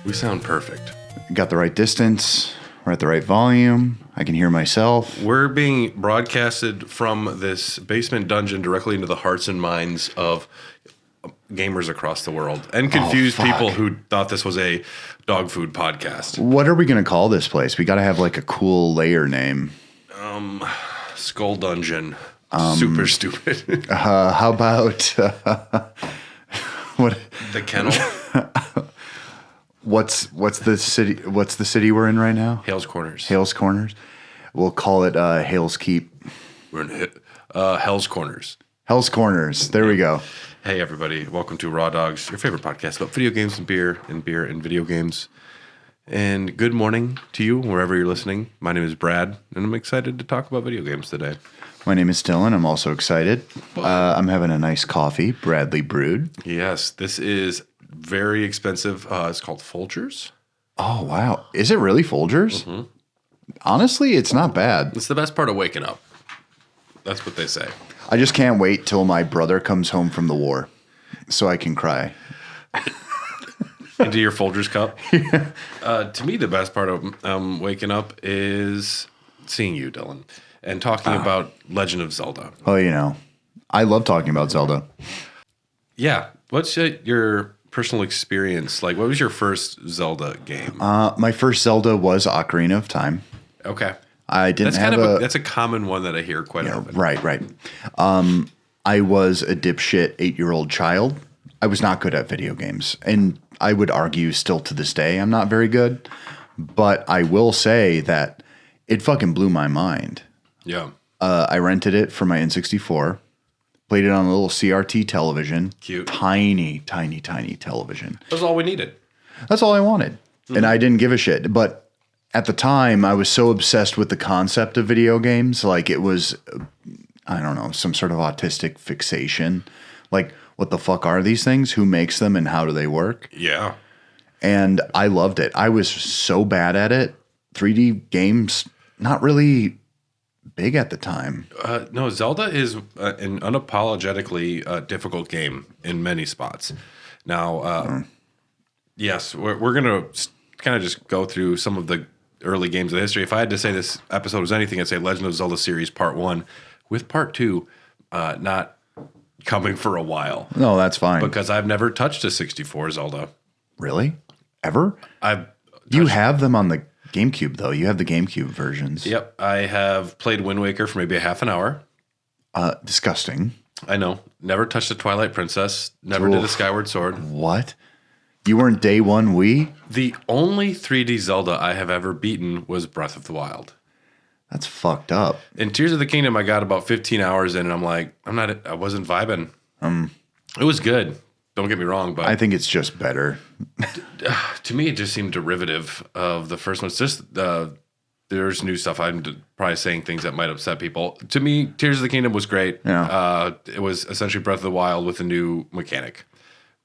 We sound perfect. Got the right distance. We're at the right volume. I can hear myself. We're being broadcasted from this basement dungeon directly into the hearts and minds of gamers across the world and confused people who thought this was a dog food podcast. What are we going to call this place? We got to have like a cool layer name. Skull Dungeon. Super stupid. How about what? The Kennel. What's the city? What's the city we're in right now? Hales Corners. Hales Corners. We'll call it Hales Keep. We're in Hell's Corners. Hell's Corners. There we go. Hey, everybody. Welcome to Raw Dogs, your favorite podcast about video games and beer and video games. And good morning to you, wherever you're listening. My name is Brad, and I'm excited to talk about video games today. My name is Dylan. I'm also excited. I'm having a nice coffee, Bradley brewed. Yes, this is very expensive. It's called Folgers. Oh, wow. Is it really Folgers? Mm-hmm. Honestly, it's not bad. It's the best part of waking up. That's what they say. I just can't wait till my brother comes home from the war so I can cry. Into your Folgers cup? To me, the best part of waking up is seeing you, Dylan, and talking about Legend of Zelda. Oh, you know, I love talking about Zelda. Yeah. What's your personal experience? Like, what was your first Zelda game? My first Zelda was Ocarina of Time. Okay. I didn't that's a common one that I hear quite often. Right. I was a dipshit 8-year-old child. I was not good at video games. And I would argue still to this day I'm not very good. But I will say that it fucking blew my mind. Yeah. I rented it for my N64. Played it on a little CRT television. Cute. Tiny television. That's all we needed. That's all I wanted. Mm-hmm. And I didn't give a shit. But at the time, I was so obsessed with the concept of video games. Like it was, I don't know, some sort of autistic fixation. Like, what the fuck are these things? Who makes them and how do they work? Yeah. And I loved it. I was so bad at it. 3D games, not really big at the time. No, Zelda is an unapologetically difficult game in many spots. Now, yes, we're going to kind of just go through some of the early games of history. If I had to say this episode was anything, I'd say Legend of Zelda series Part 1, with Part 2 not coming for a while. No, that's fine. Because I've never touched a 64 Zelda. Really? Ever? You have them on the GameCube, though. You have the GameCube versions. Yep. I have played Wind Waker for maybe a half an hour. Disgusting. I know. Never touched a Twilight Princess. Never did a Skyward Sword. What? You weren't day one Wii? The only 3D Zelda I have ever beaten was Breath of the Wild. That's fucked up. In Tears of the Kingdom, I got about 15 hours in, and I'm like, I wasn't vibing. It was good. Don't get me wrong, but I think it's just better. To me, it just seemed derivative of the first one. It's just there's new stuff. I'm probably saying things that might upset people. To me, Tears of the Kingdom was great. Yeah. It was essentially Breath of the Wild with a new mechanic,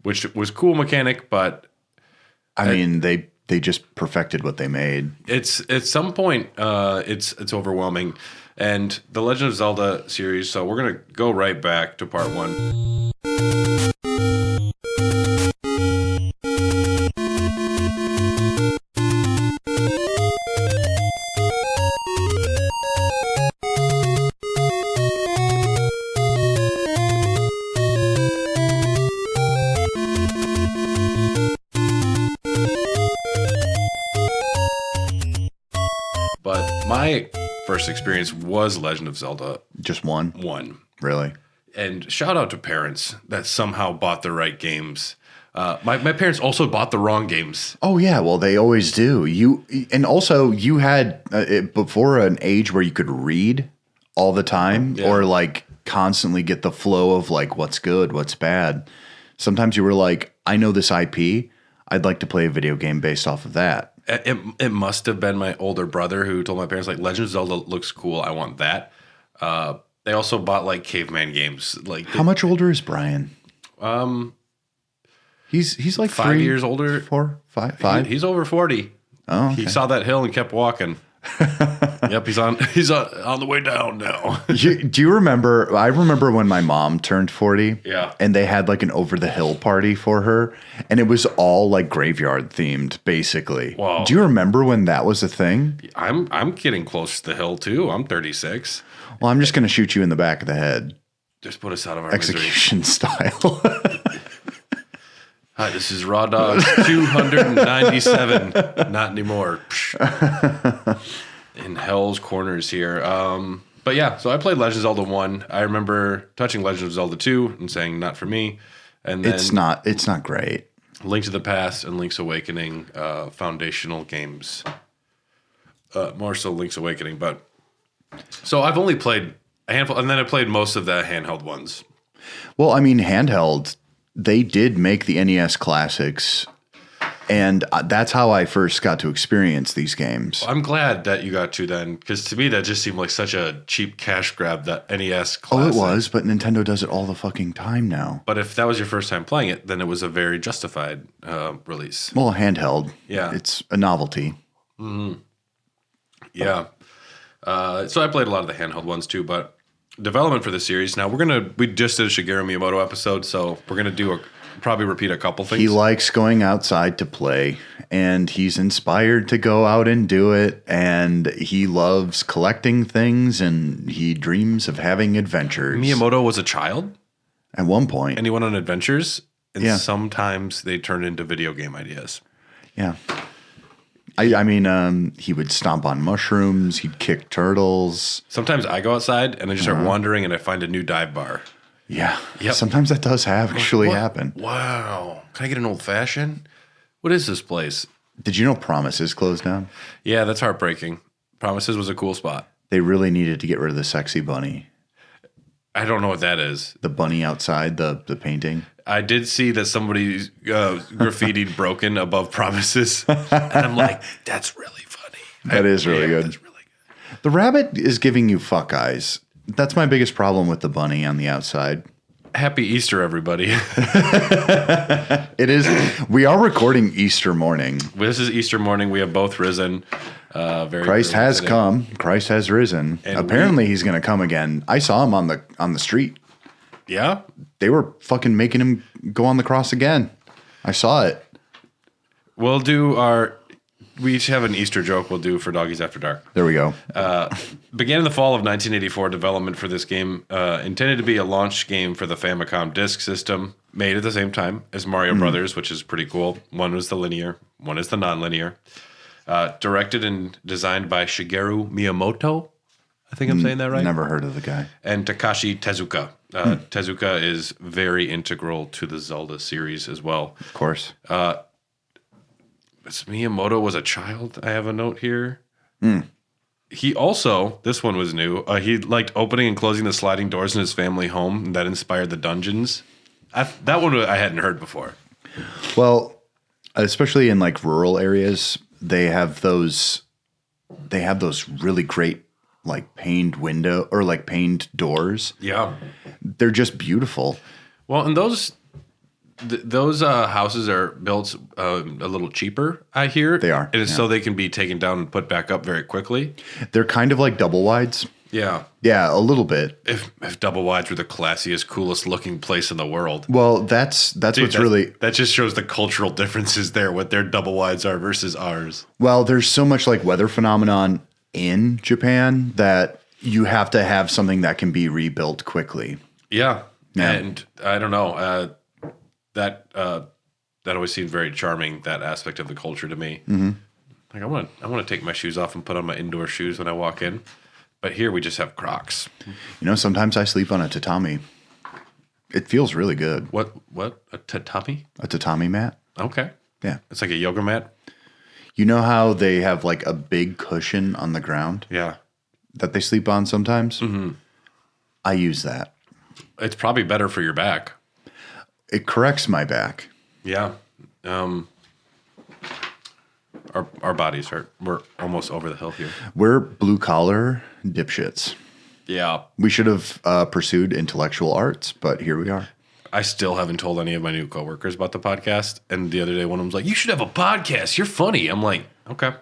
which was cool mechanic, but I mean, they just perfected what they made. It's at some point, it's overwhelming. And the Legend of Zelda series, so we're going to go right back to Part 1. My first experience was Legend of Zelda. Just one? One. Really? And shout out to parents that somehow bought the right games. My parents also bought the wrong games. Oh, yeah. Well, they always do. You had before an age where you could read all the time or like constantly get the flow of like what's good, what's bad. Sometimes you were like, I know this IP. I'd like to play a video game based off of that. It must have been my older brother who told my parents, like, Legend of Zelda looks cool. I want that. They also bought, like, caveman games. Like, how much older is Brian? He's like 5 years older. 4, 5. He's over 40. Oh, okay. He saw that hill and kept walking. Yep, he's on the way down now. Do you remember? I remember when my mom turned 40. Yeah. And they had like an over the hill party for her, and it was all like graveyard themed, basically. Whoa. Do you remember when that was a thing? I'm getting close to the hill too. I'm 36. Well, I'm just gonna shoot you in the back of the head, Just put us out of our misery. execution style. Hi, this is Raw Dog 297. Not anymore. In Hell's Corners here. But yeah, so I played Legend of Zelda 1. I remember touching Legend of Zelda 2 and saying, not for me. And then It's not great. Link to the Past and Link's Awakening, foundational games. More so Link's Awakening. But so I've only played a handful, and then I played most of the handheld ones. Well, I mean, handheld, they did make the NES classics, and that's how I first got to experience these games. I'm glad that you got to then, because to me that just seemed like such a cheap cash grab, that NES Oh, classic. it was, but Nintendo does it all the fucking time now. But if that was your first time playing it, then it was a very justified release. Well, handheld. Yeah. It's a novelty. Yeah. So I played a lot of the handheld ones too, but development for the series. Now we just did a Shigeru Miyamoto episode, so we're gonna probably repeat a couple things. He likes going outside to play, and he's inspired to go out and do it, and he loves collecting things, and he dreams of having adventures. Miyamoto was a child, At one point. and he went on adventures, and Yeah. sometimes they turned into video game ideas. Yeah. I mean, he would stomp on mushrooms. He'd kick turtles. Sometimes I go outside and I just start wandering and I find a new dive bar. Yeah. Yep. Sometimes that does actually What? happen. Wow. Can I get an old fashioned? What is this place? Did you know Promises closed down? Yeah, that's heartbreaking. Promises was a cool spot. They really needed to get rid of the sexy bunny. I don't know what that is. The bunny outside the painting. I did see that somebody graffitied broken above Promises. And I'm like, that's really funny. That is really good. That's really good. The rabbit is giving you fuck eyes. That's my biggest problem with the bunny on the outside. Happy Easter, everybody. It is. We are recording Easter morning. This is Easter morning. We have both risen. Very Christ early has today. come. Christ has risen. And Apparently, he's going to come again. I saw him on the street. Yeah? They were fucking making him go on the cross again. I saw it. We'll do we each have an Easter joke we'll do for Doggies After Dark. There we go. Began in the fall of 1984. Development for this game intended to be a launch game for the Famicom Disk System, made at the same time as Mario Brothers, which is pretty cool. One was the linear, one is the non-linear. Directed and designed by Shigeru Miyamoto. I think I'm saying that right. Never heard of the guy. And Takashi Tezuka. Tezuka is very integral to the Zelda series as well. Of course. Miyamoto was a child. I have a note here. He also, this one was new. He liked opening and closing the sliding doors in his family home, and that inspired the dungeons. That one I hadn't heard before. Well, especially in like rural areas, they have those really great like paned window or like paned doors. Yeah. They're just beautiful. Well, and those houses are built a little cheaper, I hear. They are, And it's so they can be taken down and put back up very quickly. They're kind of like double wides. Yeah. Yeah, a little bit. If double wides were the classiest, coolest looking place in the world. Well, that's what's really That just shows the cultural differences there, what their double wides are versus ours. well. There's so much like weather phenomenon in Japan that you have to have something that can be rebuilt quickly. Yeah. Yeah. And I don't know. That always seemed very charming, that aspect of the culture to me. Mm-hmm. Like I want to take my shoes off and put on my indoor shoes when I walk in. But here we just have Crocs. You know, sometimes I sleep on a tatami. It feels really good. What? A tatami? A tatami mat. Okay. Yeah. It's like a yoga mat? You know how they have like a big cushion on the ground Yeah. that they sleep on sometimes? Mm-hmm. I use that. It's probably better for your back. It corrects my back. Yeah. Our bodies hurt. We're almost over the hill here. We're blue collar dipshits. Yeah. We should have pursued intellectual arts, but here we are. I still haven't told any of my new coworkers about the podcast. And the other day, one of them was like, "You should have a podcast. You're funny." I'm like, "Okay."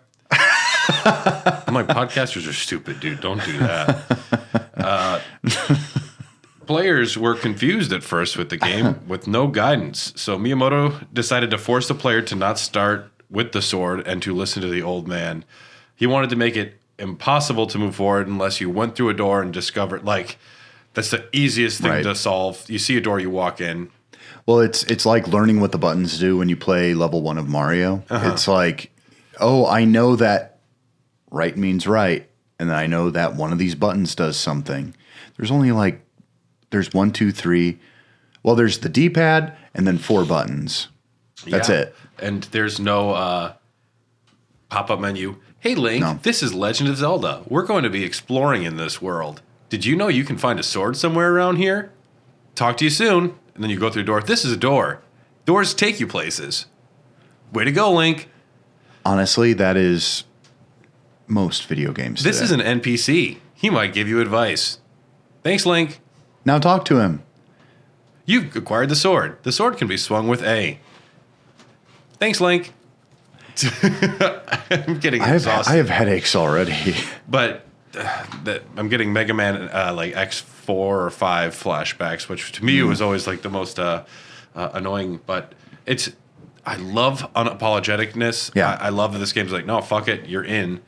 I'm like, podcasters are stupid, dude. Don't do that. Players were confused at first with the game with no guidance. So Miyamoto decided to force the player to not start with the sword and to listen to the old man. He wanted to make it impossible to move forward unless you went through a door and discovered, like, that's the easiest thing to solve. You see a door, you walk in. Well, it's like learning what the buttons do when you play level 1 of Mario. It's like, oh, I know that right means right, and I know that one of these buttons does something. There's only like, there's 1, 2, 3. Well, there's the D-pad and then 4 buttons. That's it. And there's no pop-up menu. Hey, Link, this is Legend of Zelda. We're going to be exploring in this world. Did you know you can find a sword somewhere around here? Talk to you soon. And then you go through a door. This is a door. Doors take you places. Way to go, Link. Honestly, that is most video games This today. is an NPC. He might give you advice. Thanks, Link. Now talk to him. You've acquired the sword. The sword can be swung with A. Thanks, Link. I'm getting exhausted. I have headaches already. But I'm getting Mega Man like X4 or 5 flashbacks, which to me was always like the most annoying. But I love unapologeticness. Yeah. I love that this game's like, no, fuck it, you're in.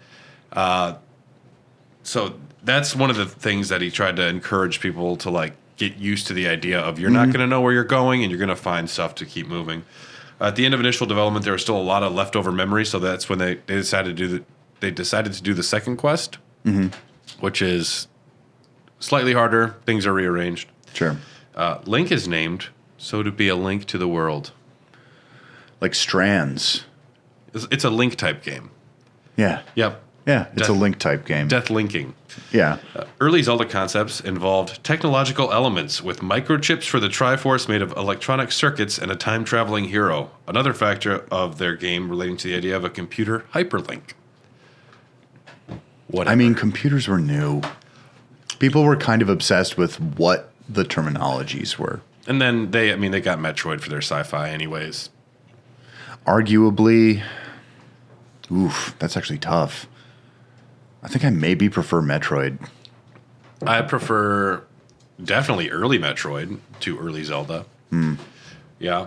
So that's one of the things that he tried to encourage people to like get used to the idea of you're not going to know where you're going and you're going to find stuff to keep moving. At the end of initial development, there was still a lot of leftover memory, so that's when they decided to do the second quest, which is slightly harder. Things are rearranged. Sure. Link is named so to be a link to the world. Like strands. It's a link type game. Yeah. Yep. Yeah, it's a link type game. Death linking. Yeah. Early Zelda concepts involved technological elements with microchips for the Triforce made of electronic circuits and a time-traveling hero. Another factor of their game relating to the idea of a computer hyperlink. Whatever. I mean, computers were new. People were kind of obsessed with what the terminologies were. And then they got Metroid for their sci-fi anyways. Arguably, that's actually tough. I think I maybe prefer Metroid. I prefer definitely early Metroid to early Zelda. Yeah.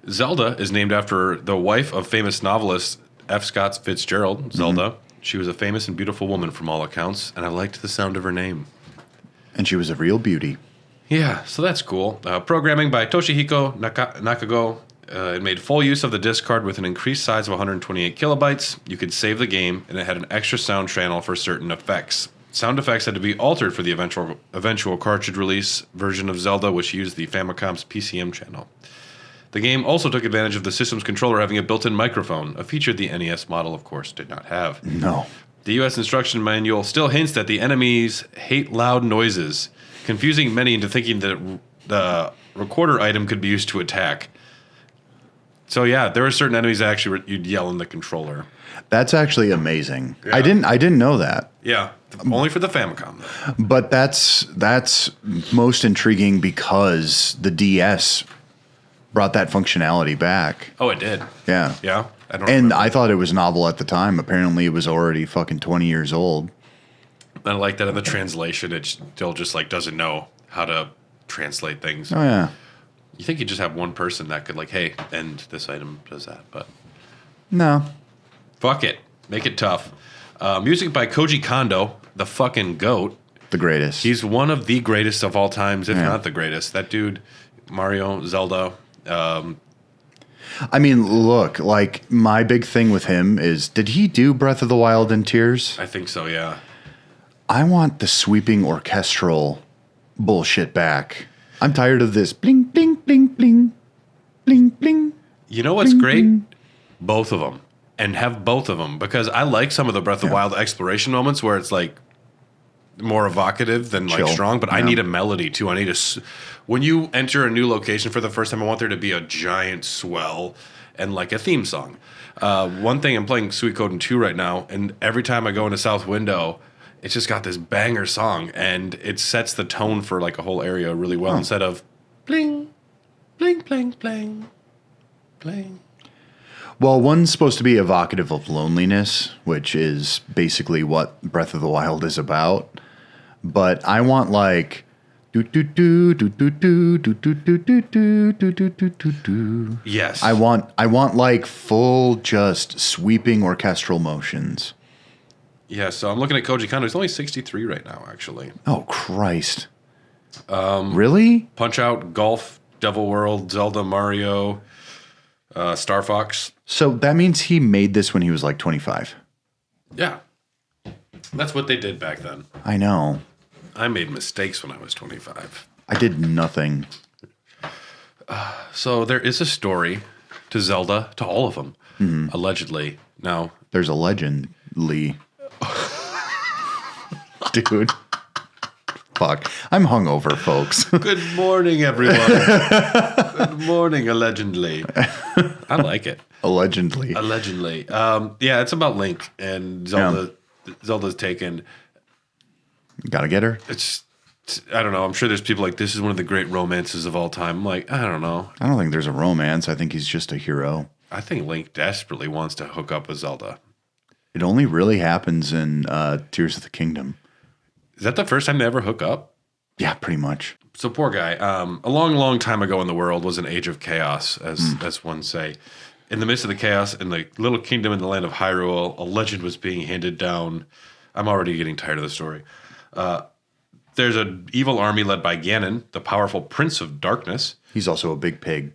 Zelda is named after the wife of famous novelist F. Scott Fitzgerald, Zelda. She was a famous and beautiful woman from all accounts, and I liked the sound of her name. And she was a real beauty. Yeah, so that's cool. Programming by Toshihiko Nakago. It made full use of the disc card with an increased size of 128 kilobytes. You could save the game, and it had an extra sound channel for certain effects. Sound effects had to be altered for the eventual cartridge release version of Zelda, which used the Famicom's PCM channel. The game also took advantage of the system's controller having a built-in microphone, a feature the NES model, of course, did not have. No. The U.S. instruction manual still hints that the enemies hate loud noises, confusing many into thinking that the recorder item could be used to attack. So yeah, there were certain enemies that actually you'd yell in the controller. That's actually amazing. Yeah. I didn't know that. Yeah, only for the Famicom though. But that's most intriguing because the DS brought that functionality back. Oh, it did. Yeah. Yeah. I don't. And remember. I thought it was novel at the time. Apparently, it was already fucking 20 years old. I like that in the translation, it still just like doesn't know how to translate things. Oh yeah. You think you just have one person that could like, hey, and this item does that, but No. fuck it, make it tough. Music by Koji Kondo, the fucking goat. The greatest. He's one of the greatest of all times, if not the greatest. That dude, Mario, Zelda. I mean, look, like my big thing with him is, did he do Breath of the Wild and Tears? I think so, yeah. I want the sweeping orchestral bullshit back. I'm tired of this bling, bling, bling, bling, bling, bling. You know what's bling, great? bling. Both of them. And have both of them. Because I like some of the Breath of the Wild exploration moments where it's like more evocative than like Chill. strong. But I need a melody too. I need when you enter a new location for the first time, I want there to be a giant swell and like a theme song. One thing, I'm playing Suikoden 2 right now. And every time I go into South Window, it's just got this banger song, and it sets the tone for like a whole area really well instead of bling, bling, bling, bling, bling. Well, one's supposed to be evocative of loneliness, which is basically what Breath of the Wild is about. But I want like do do do do do do do do do do do do do do do do. Yes. I want like full just sweeping orchestral motions. Yeah, so I'm looking at Koji Kondo. He's only 63 right now, actually. Oh Christ. Really? Punch Out, Golf, Devil World, Zelda, Mario, Star Fox. So that means he made this when he was like 25. Yeah. That's what they did back then. I know. I made mistakes when I was 25. I did nothing. So there is a story to Zelda, to all of them, allegedly. Now, There's a legend, Lee. Dude. Fuck. I'm hungover, folks. good morning, everyone. Good morning, allegedly. I like it. Allegedly. Allegedly. Yeah, it's about Link and Zelda. Zelda's taken. Gotta get her. I don't know. I'm sure there's people like, this is one of the great romances of all time. I'm like, I don't know. I don't think there's a romance. I think he's just a hero. I think Link desperately wants to hook up with Zelda. It only really happens in Tears of the Kingdom. Is that the first time they ever hook up? Yeah, pretty much. So poor guy. A long, long time ago in the world was an age of chaos, as one say. In the midst of the chaos, in the little kingdom in the land of Hyrule, a legend was being handed down. I'm already getting tired of the story. There's an evil army led by Ganon, the powerful prince of darkness. He's also a big pig.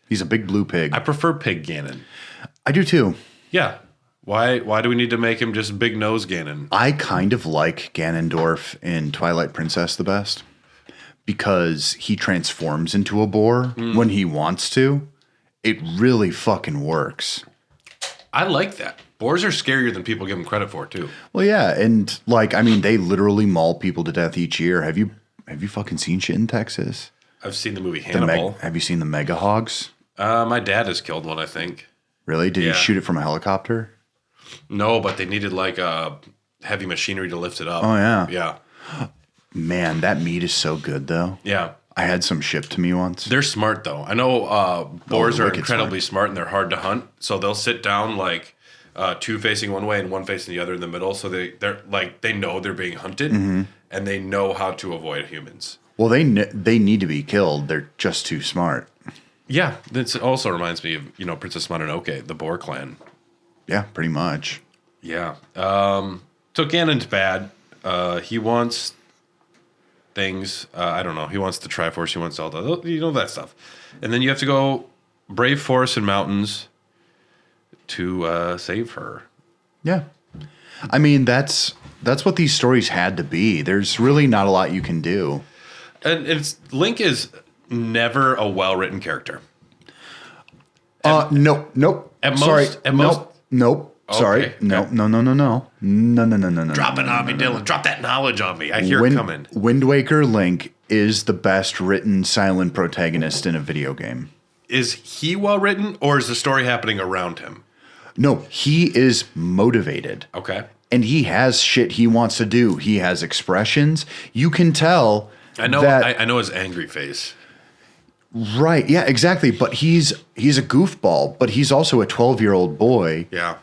He's a big blue pig. I prefer Pig Ganon. I do too. Yeah. Why do we need to make him just big nose Ganon? I kind of like Ganondorf in Twilight Princess the best because he transforms into a boar when he wants to. It really fucking works. I like that. Boars are scarier than people give them credit for, too. Well, yeah, and like, I mean, they literally maul people to death each year. Have you fucking seen shit in Texas? I've seen the movie Hannibal. Have you seen the mega hogs? My dad has killed one, I think. Really? Did he shoot it from a helicopter? No, but they needed like heavy machinery to lift it up. Oh, yeah. Yeah. Man, that meat is so good, though. Yeah. I had some shipped to me once. They're smart, though. I know boars are incredibly smart and they're hard to hunt. So they'll sit down like two facing one way and one facing the other in the middle. So they're like, they know they're being hunted and they know how to avoid humans. Well, they need to be killed. They're just too smart. Yeah. This also reminds me of, Princess Mononoke, the boar clan. Yeah, pretty much. Yeah. So Ganon's bad. He wants things. I don't know. He wants the Triforce. He wants Zelda. You know that stuff. And then you have to go brave forests and mountains to save her. Yeah. I mean, that's what these stories had to be. There's really not a lot you can do. And Link is never a well-written character. Nope. Nope. Sorry. Okay. No. Drop it on me, Dylan. Drop that knowledge on me. I hear it coming. Wind Waker Link is the best written silent protagonist in a video game. Is he well-written, or is the story happening around him? No, he is motivated. Okay. And he has shit he wants to do. He has expressions. You can tell. I know. That, I know his angry face. Right. Yeah, exactly. But he's a goofball, but he's also a 12-year-old boy. Yeah.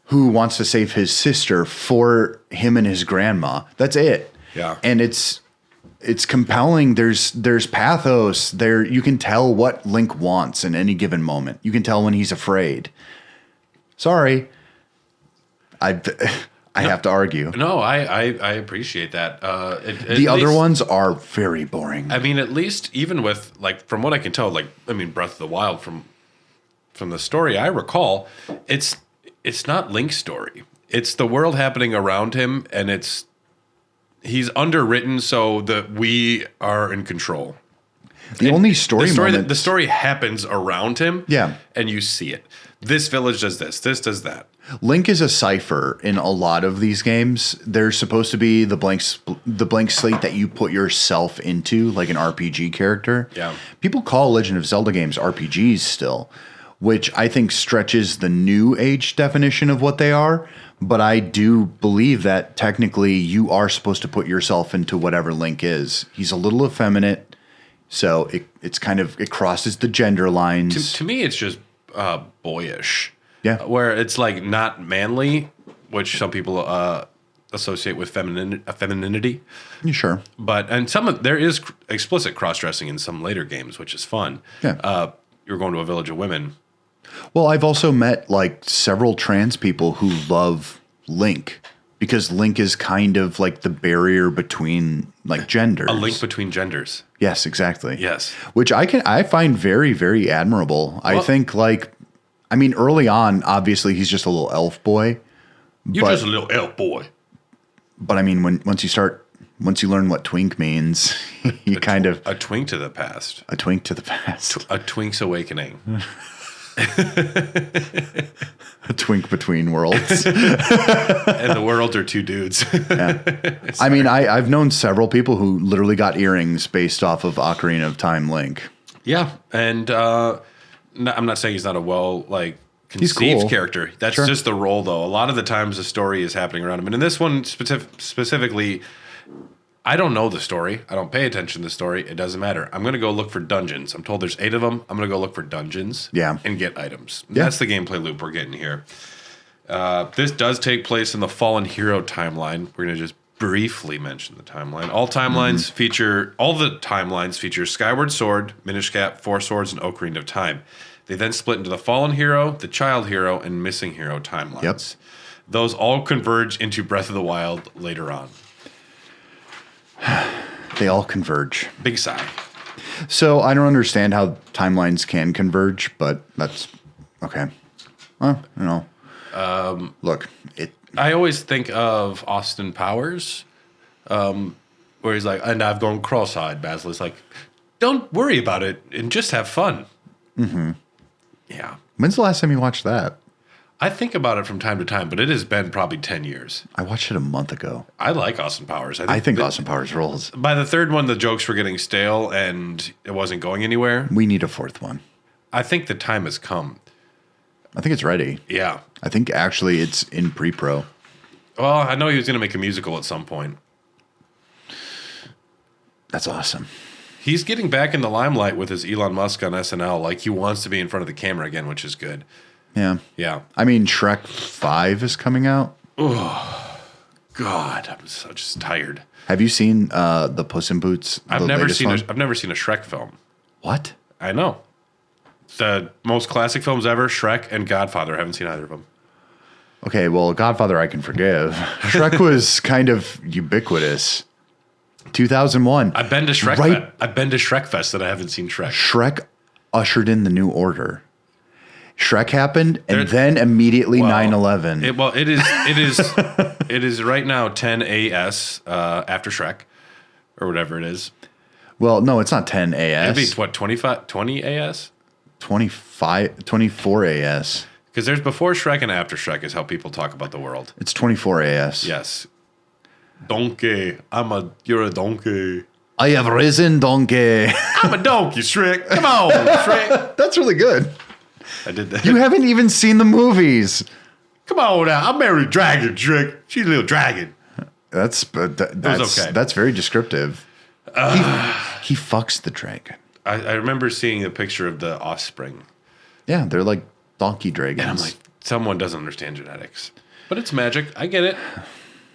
Who wants to save his sister for him and his grandma. That's it. Yeah. And it's compelling. There's pathos there. You can tell what Link wants in any given moment. You can tell when he's afraid. Sorry. I have to argue. No, I appreciate that. The other ones are very boring. I mean, at least even with from what I can tell, Breath of the Wild from the story I recall, it's not Link's story. It's the world happening around him, and he's underwritten so that we are in control. The story happens around him. Yeah. And you see it. This village does this. This does that. Link is a cipher in a lot of these games. They're supposed to be the blank slate that you put yourself into, like an RPG character. Yeah. People call Legend of Zelda games RPGs still, which I think stretches the new age definition of what they are. But I do believe that technically you are supposed to put yourself into whatever Link is. He's a little effeminate, so it crosses the gender lines. To me, it's just boyish. Yeah. Where it's like not manly, which some people associate with femininity. You sure? But and there is explicit cross dressing in some later games, which is fun. Yeah. You're going to a village of women. Well, I've also met like several trans people who love Link because Link is kind of like the barrier between like genders. A link between genders. Yes, exactly. Yes. Which I find very, very admirable. I think early on, obviously he's just a little elf boy. You're just a little elf boy. But I mean, once you learn what twink means, you kind of a twink to the past. A twink to the past. A twink's awakening. A twink between worlds. And the world are two dudes. Yeah. I mean, I've known several people who literally got earrings based off of Ocarina of Time Link. Yeah, and I'm not saying he's not a conceived cool. character. That's just the role, though. A lot of the times the story is happening around him. And in this one specifically, I don't know the story. I don't pay attention to the story. It doesn't matter. I'm going to go look for dungeons. I'm told there's 8 of them. I'm going to go look for dungeons and get items. Yeah. That's the gameplay loop we're getting here. This does take place in the Fallen Hero timeline. We're going to just briefly mention the timeline. All the timelines feature Skyward Sword, Minish Cap, Four Swords, and Ocarina of Time. They then split into the Fallen Hero, the Child Hero, and Missing Hero timelines. Yep. Those all converge into Breath of the Wild later on. They all converge. Big sigh. So I don't understand how timelines can converge, but that's okay. Well, look, I always think of Austin Powers, where he's like, and I've gone cross-eyed. Basil is like, don't worry about it and just have fun. Mm-hmm. Yeah. When's the last time you watched that? I think about it from time to time, but it has been probably 10 years. I watched it a month ago. I like Austin Powers. I think Austin Powers rules. By the third one, the jokes were getting stale and it wasn't going anywhere. We need a fourth one. I think the time has come. I think it's ready. Yeah. I think actually it's in pre-pro. Well, I know he was going to make a musical at some point. That's awesome. He's getting back in the limelight with his Elon Musk on SNL. Like, he wants to be in front of the camera again, which is good. Yeah. Yeah. I mean, Shrek 5 is coming out. Oh, God. I'm so just tired. Have you seen the Puss in Boots? I've never seen a Shrek film. What? I know. The most classic films ever, Shrek and Godfather. I haven't seen either of them. Okay, well, Godfather I can forgive. Shrek was kind of ubiquitous. 2001. I've been to Shrek. I've been to Shrek Fest, and I haven't seen Shrek. Shrek ushered in the new order. Shrek happened, and then immediately 9/11. It is right now 10 AS after Shrek, or whatever it is. Well, no, it's not 10 AS. It'd be what, 20 AS? 24 AS. Because there's before Shrek and after Shrek is how people talk about the world. It's 24 AS. Yes. Donkey. You're a donkey. I have risen, donkey. I'm a donkey, Shrek. Come on, Shrek. That's really good. I did that. You haven't even seen the movies. Come on now. I married a dragon, Shrek. She's a little dragon. That's okay. That's very descriptive. He fucks the dragon. I remember seeing a picture of the offspring. Yeah, they're like donkey dragons. And I'm like, someone doesn't understand genetics. But it's magic. I get it.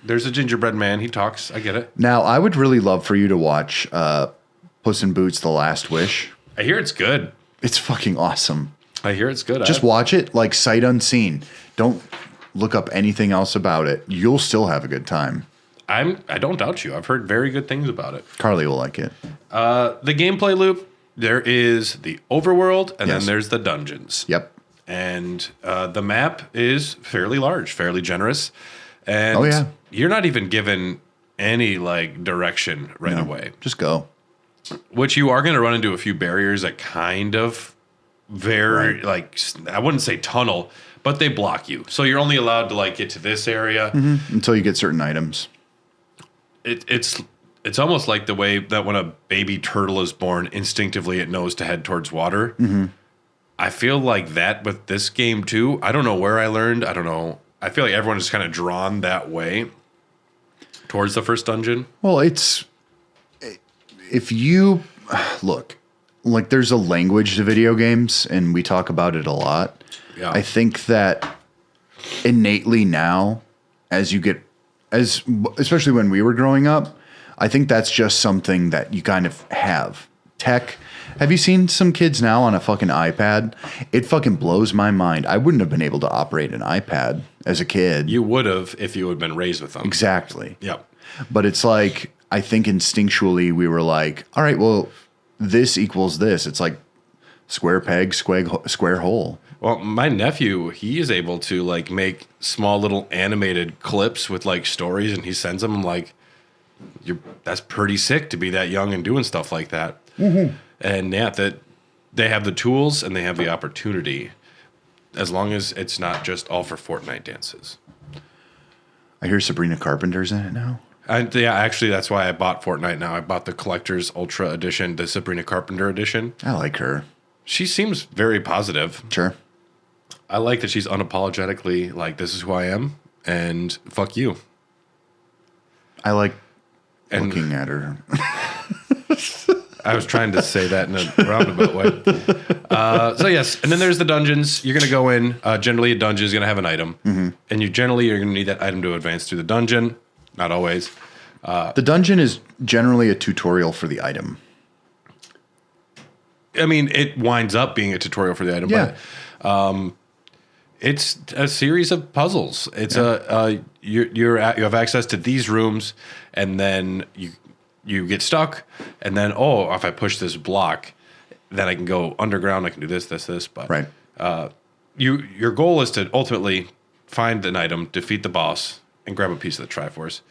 There's a gingerbread man. He talks. I get it. Now, I would really love for you to watch Puss in Boots: The Last Wish. I hear it's good. It's fucking awesome. I hear it's good. Just watch it like sight unseen. Don't look up anything else about it. You'll still have a good time. I don't doubt you. I've heard very good things about it. Carly will like it. The gameplay loop, there is the overworld, and then there's the dungeons. Yep. And the map is fairly large, fairly generous. And you're not even given any like direction away. Just go. Which you are going to run into a few barriers that kind of I wouldn't say tunnel, but they block you. So you're only allowed to like get to this area until you get certain items. It's almost like the way that when a baby turtle is born, instinctively it knows to head towards water. Mm-hmm. I feel like that with this game too. I don't know where I learned. I don't know. I feel like everyone is kind of drawn that way towards the first dungeon. Well, if you look, like there's a language to video games, and we talk about it a lot. Yeah. I think that innately now, especially when we were growing up, I think that's just something that you kind of have. Tech. Have you seen some kids now on a fucking iPad? It fucking blows my mind. I wouldn't have been able to operate an iPad as a kid. You would have if you had been raised with them. Exactly. Yep. But it's like, I think instinctually we were like, all right, well, this equals this. It's like square peg, square hole. Well, my nephew, he is able to like make small little animated clips with like stories, and he sends them. Like, that's pretty sick to be that young and doing stuff like that. Mm-hmm. And yeah, that they have the tools and they have the opportunity, as long as it's not just all for Fortnite dances. I hear Sabrina Carpenter's in it now. Yeah, actually, that's why I bought Fortnite now. I bought the Collector's Ultra Edition, the Sabrina Carpenter Edition. I like her. She seems very positive. Sure. I like that she's unapologetically like, this is who I am, and fuck you. I like looking at her. I was trying to say that in a roundabout way. So yes, and then there's the dungeons. You're going to go in. Generally, a dungeon is going to have an item, and you're going to need that item to advance through the dungeon. Not always. The dungeon is generally a tutorial for the item. I mean, it winds up being a tutorial for the item, but it's a series of puzzles. It's you have access to these rooms, and then you get stuck, and then if I push this block, then I can go underground. I can do this. But right. Your goal is to ultimately find an item, defeat the boss, and grab a piece of the Triforce.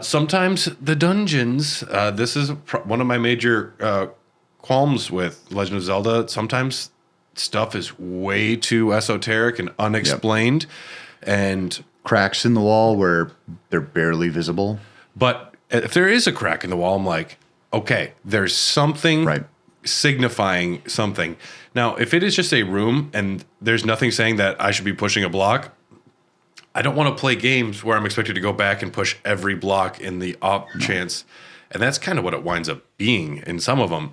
Sometimes the dungeons. This is one of my major qualms with Legend of Zelda. Sometimes stuff is way too esoteric and unexplained, and cracks in the wall where they're barely visible. But if there is a crack in the wall, I'm like, okay, there's something signifying something. Now, if it is just a room and there's nothing saying that I should be pushing a block, I don't want to play games where I'm expected to go back and push every block in the off chance. And that's kind of what it winds up being in some of them.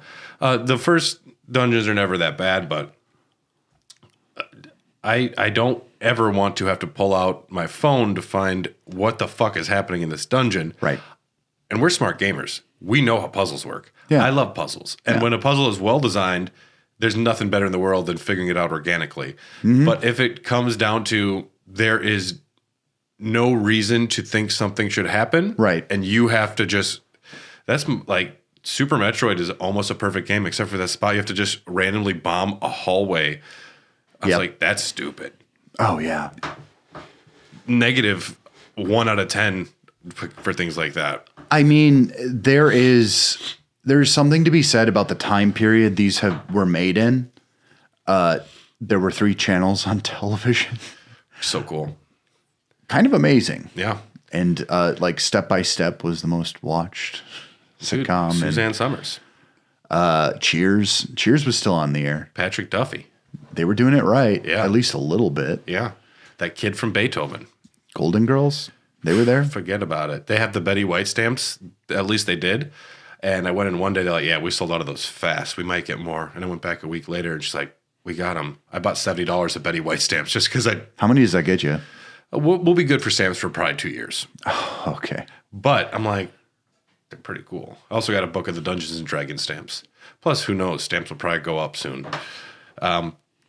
The first dungeons are never that bad, but I don't ever want to have to pull out my phone to find what the fuck is happening in this dungeon. Right. And we're smart gamers. We know how puzzles work. Yeah. I love puzzles. And when a puzzle is well designed, there's nothing better in the world than figuring it out organically. Mm-hmm. But if it comes down to there is no reason to think something should happen, right, and you have to just, that's like Super Metroid is almost a perfect game, except for that spot you have to just randomly bomb a hallway. I was like, that's stupid. Oh, yeah. Negative 1 out of 10 for things like that. I mean, there's something to be said about the time period these were made in. There were 3 channels on television. So cool. Kind of amazing. Yeah. And like Step by Step was the most watched sitcom. Suzanne Summers. Cheers. Cheers was still on the air. Patrick Duffy. They were doing it right. Yeah. At least a little bit. Yeah. That kid from Beethoven. Golden Girls. They were there. Forget about it. They have the Betty White stamps. At least they did. And I went in one day. They're like, yeah, we sold out of those fast. We might get more. And I went back a week later and she's like, we got them. I bought $70 of Betty White stamps just because I. How many does that get you? We'll be good for stamps for probably 2 years. Oh, okay. But I'm like, they're pretty cool. I also got a book of the Dungeons and Dragons stamps. Plus, who knows? Stamps will probably go up soon.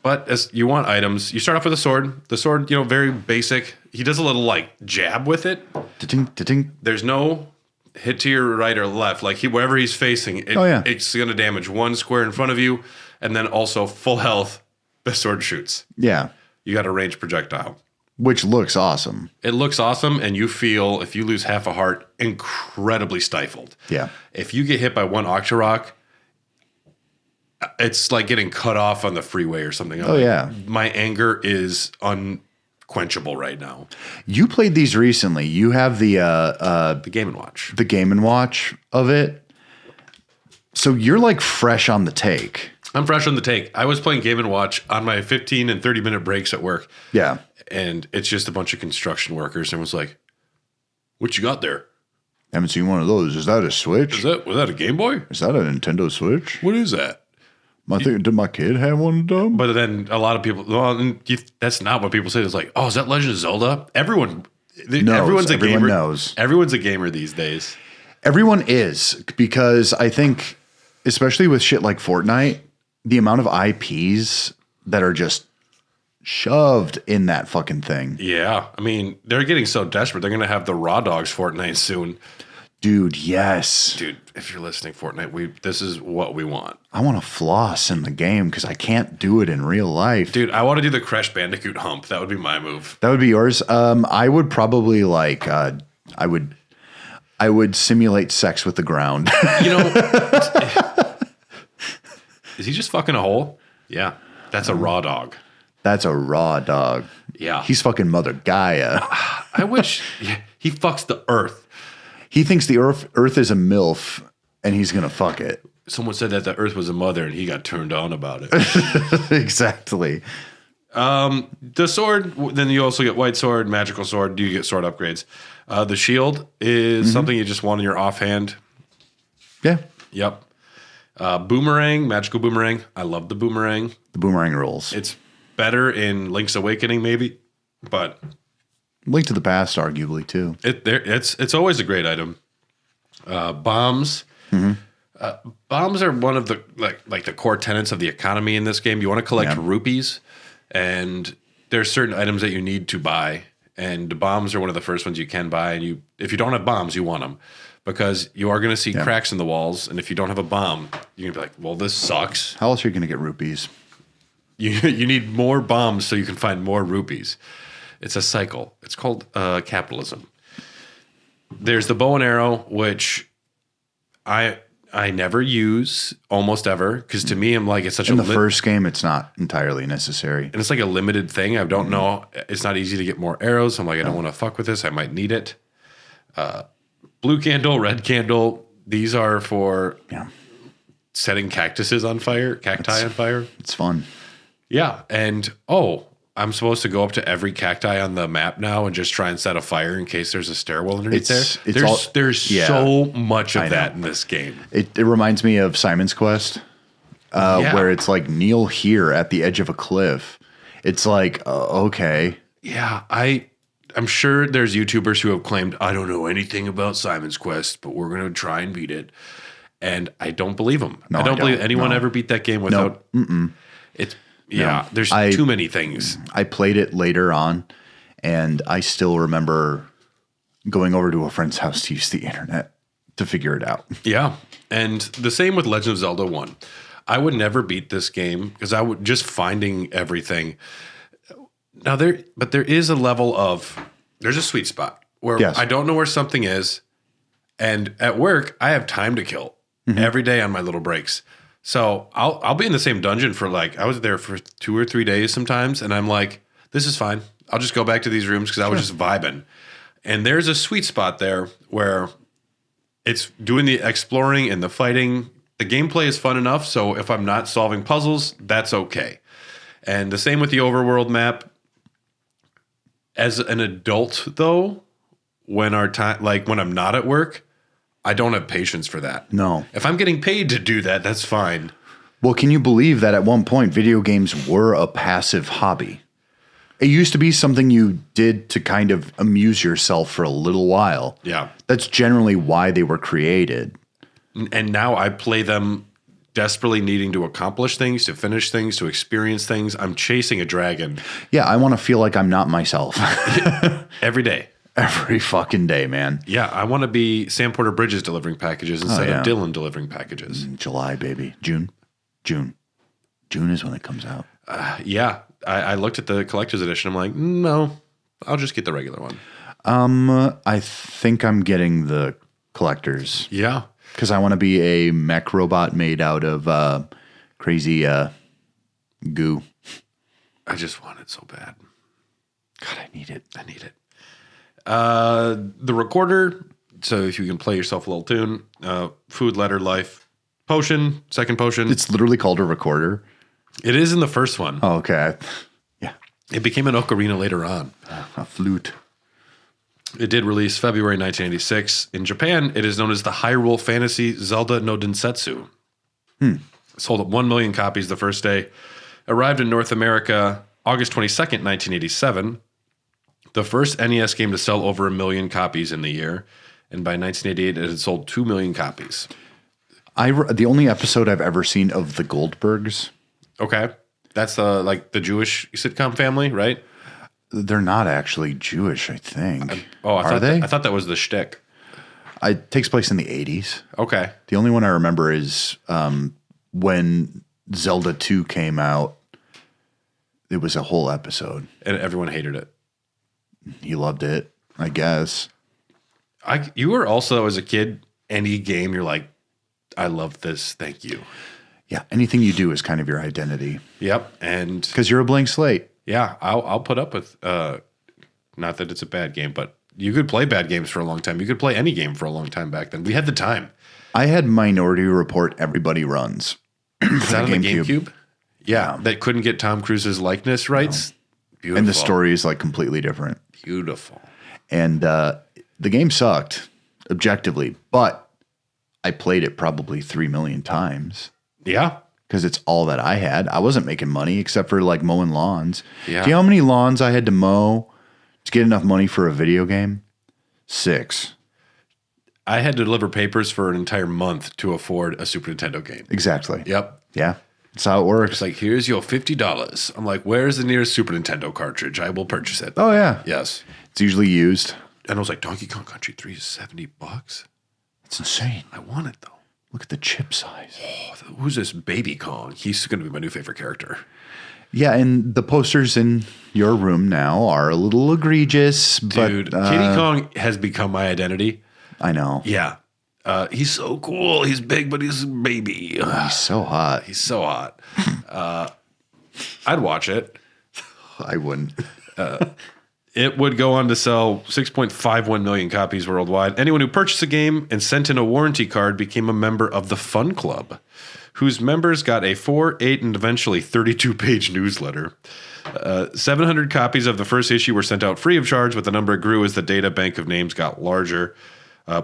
But as you want items, you start off with a sword. The sword, very basic. He does a little like jab with it. Da-ting, da-ting. There's no hit to your right or left. Like wherever he's facing, it's going to damage one square in front of you, and then also full health. The sword shoots. Yeah, you got a ranged projectile, which looks awesome. It looks awesome, and you feel, if you lose half a heart, incredibly stifled. Yeah. If you get hit by one Octorok, it's like getting cut off on the freeway or something. Yeah. My anger is unquenchable right now. You played these recently. You have the Game & Watch. The Game & Watch of it. So you're like fresh on the take. I'm fresh on the take. I was playing Game & Watch on my 15 and 30-minute breaks at work. Yeah. And it's just a bunch of construction workers. And was like, what you got there? Haven't seen one of those. Is that a Switch? Was that a Game Boy? Is that a Nintendo Switch? What is that? Did my kid have one of them? But then a lot of people, well, that's not what people say. It's like, oh, is that Legend of Zelda? Everyone's a gamer. Knows. Everyone's a gamer these days. Everyone is, because I think, especially with shit like Fortnite, the amount of IPs that are just shoved in that fucking thing. Yeah. I mean, they're getting so desperate. They're going to have the Raw Dogs Fortnite soon. Dude, yes. Dude, if you're listening, Fortnite, this is what we want. I want to floss in the game because I can't do it in real life. Dude, I want to do the Crash Bandicoot hump. That would be my move. That would be yours. I would probably I would simulate sex with the ground. You know, is he just fucking a hole? Yeah, that's a raw dog. That's a raw dog. Yeah. He's fucking Mother Gaia. I wish he fucks the earth. He thinks the earth is a MILF and he's going to fuck it. Someone said that the earth was a mother and he got turned on about it. Exactly. The sword, then you also get white sword, magical sword. You get sword upgrades. The shield is something you just want in your offhand. Yeah. Yep. Boomerang, magical boomerang. I love the boomerang. The boomerang rules. It's better in Link's Awakening, maybe, but Link to the Past, arguably too. It's always a great item. Bombs. Bombs are one of the like the core tenets of the economy in this game. You want to collect rupees, and there's certain items that you need to buy, and the bombs are one of the first ones you can buy. And if you don't have bombs, you want them because you are going to see cracks in the walls, and if you don't have a bomb, you're gonna be like, "Well, this sucks." How else are you going to get rupees? You need more bombs so you can find more rupees. It's a cycle. It's called capitalism. There's the bow and arrow, which I never use almost ever because to me, I'm like, it's such in the first game, it's not entirely necessary, and it's like a limited thing. I don't know. It's not easy to get more arrows. I'm like, I don't want to fuck with this. I might need it. Blue candle, red candle. These are for setting cacti on fire. It's fun. Yeah, and I'm supposed to go up to every cacti on the map now and just try and set a fire in case there's a stairwell underneath there. There's so much of that in this game. It reminds me of Simon's Quest, where it's like kneel here at the edge of a cliff. It's like, okay. Yeah, I'm sure there's YouTubers who have claimed, I don't know anything about Simon's Quest, but we're going to try and beat it. And I don't believe them. I don't believe anyone ever beat that game without... There's too many things. I played it later on, and I still remember going over to a friend's house to use the internet to figure it out. Yeah, and the same with Legend of Zelda 1. I would never beat this game because I would just finding everything. Now there is a level of there's a sweet spot where I don't know where something is, and at work I have time to kill every day on my little breaks. So I'll be in the same dungeon for I was there for 2 or 3 days sometimes, and I'm like, this is fine. I'll just go back to these rooms because I was just vibing. And there's a sweet spot there where it's doing the exploring and the fighting. The gameplay is fun enough, so if I'm not solving puzzles, that's okay. And the same with the overworld map. As an adult, though, when I'm not at work, I don't have patience for that. No. If I'm getting paid to do that, that's fine. Well, can you believe that at one point video games were a passive hobby? It used to be something you did to kind of amuse yourself for a little while. Yeah. That's generally why they were created. And now I play them desperately needing to accomplish things, to finish things, to experience things. I'm chasing a dragon. Yeah, I want to feel like I'm not myself. Every day. Every fucking day, man. Yeah, I want to be Sam Porter Bridges delivering packages instead of Dylan delivering packages. July, baby. June is when it comes out. I looked at the collector's edition. I'm like, no, I'll just get the regular one. I think I'm getting the collector's. Yeah. Because I want to be a mech robot made out of crazy goo. I just want it so bad. God, I need it. The recorder, so if you can play yourself a little tune, food, letter, life, potion, second potion. It's literally called a recorder. It is in the first one. Oh, okay. Yeah. It became an ocarina later on. A flute. It did release February 1986. In Japan, it is known as the Hyrule Fantasy Zelda no Densetsu. Sold 1 million copies the first day. Arrived in North America August 22nd, 1987. The first NES game to sell over 1 million copies in the year. And by 1988, it had sold 2 million copies. The only episode I've ever seen of The Goldbergs. Okay. That's like the Jewish sitcom family, right? They're not actually Jewish, I think. Are they? I thought that was the shtick. It takes place in the 80s. Okay. The only one I remember is when Zelda 2 came out. It was a whole episode. And everyone hated it. You loved it, I guess. You were also, as a kid, any game, you're like, I love this, thank you. Yeah, anything you do is kind of your identity. Yep, and... Because you're a blank slate. Yeah, I'll put up with, not that it's a bad game, but you could play bad games for a long time. You could play any game for a long time back then. We had the time. I had Minority Report Everybody Runs. Is that on the GameCube? Yeah, that couldn't get Tom Cruise's likeness rights. No. Beautiful. And the story is like completely different. Beautiful. And the game sucked, objectively, but I played it probably 3 million times. Yeah. Because it's all that I had. I wasn't making money except for like mowing lawns. Yeah. Do you know how many lawns I had to mow to get enough money for a video game? 6. I had to deliver papers for an entire month to afford a Super Nintendo game. Exactly. Yep. Yeah. That's how it works. It's like, here's your $50. I'm like, where's the nearest Super Nintendo cartridge? I will purchase it. Oh, yeah. Yes. It's usually used. And I was like, Donkey Kong Country 3 is $70. It's insane. I want it, though. Look at the chip size. Oh, who's this Baby Kong? He's going to be my new favorite character. Yeah, and the posters in your room now are a little egregious. Dude, but, Kitty Kong has become my identity. I know. Yeah. He's so cool. He's big, but he's a baby. He's so hot. He's so hot. I'd watch it. I wouldn't. It would go on to sell 6.51 million copies worldwide. Anyone who purchased a game and sent in a warranty card became a member of the Fun Club, whose members got a 4, 8, and eventually 32-page newsletter. 700 copies of the first issue were sent out free of charge, but the number grew as the data bank of names got larger.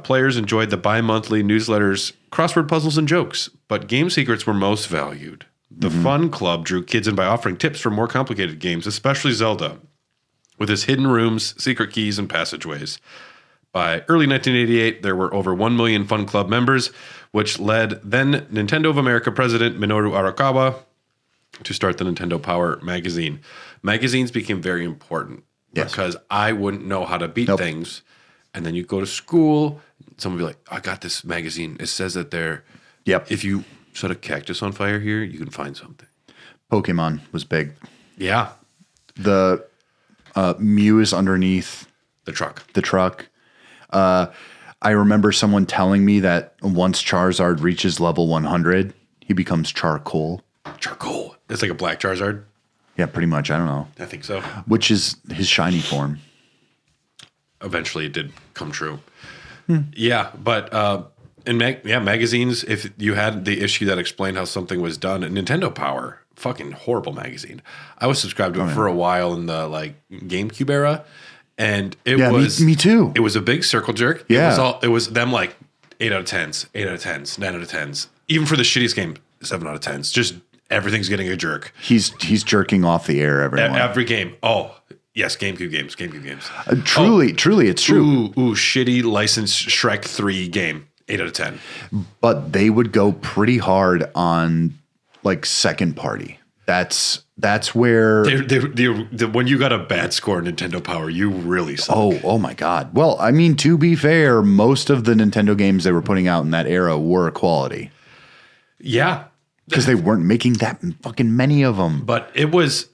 Players enjoyed the bi-monthly newsletters, crossword puzzles, and jokes, but game secrets were most valued. The Fun Club drew kids in by offering tips for more complicated games, especially Zelda, with its hidden rooms, secret keys, and passageways. By early 1988, there were over 1 million Fun Club members, which led then Nintendo of America president Minoru Arakawa to start the Nintendo Power magazine. Magazines became very important because I wouldn't know how to beat things. And then you go to school, someone would be like, I got this magazine. It says that there, if you set a cactus on fire here, you can find something. Pokemon was big. Yeah. The Mew is underneath the truck. I remember someone telling me that once Charizard reaches level 100, he becomes charcoal. Charcoal. It's like a black Charizard. Yeah, pretty much. I don't know. I think so. Which is his shiny form. Eventually, it did come true. Yeah, but in magazines, if you had the issue that explained how something was done, Nintendo Power, fucking horrible magazine. I was subscribed to it for a while in the like GameCube era, and it was me too. It was a big circle jerk. Yeah, it was them like 8 out of 10s, 8 out of 10s, 9 out of 10s. Even for the shittiest game, 7 out of 10s. Just everything's getting a jerk. He's jerking off the air every game. Oh. Yes, GameCube games. Truly, it's true. Ooh, shitty licensed Shrek 3 game. 8 out of 10. But they would go pretty hard on like second party. That's where when you got a bad score in Nintendo Power, you really suck. Oh my God. Well, I mean, to be fair, most of the Nintendo games they were putting out in that era were quality. Yeah. Because they weren't making that fucking many of them. But it was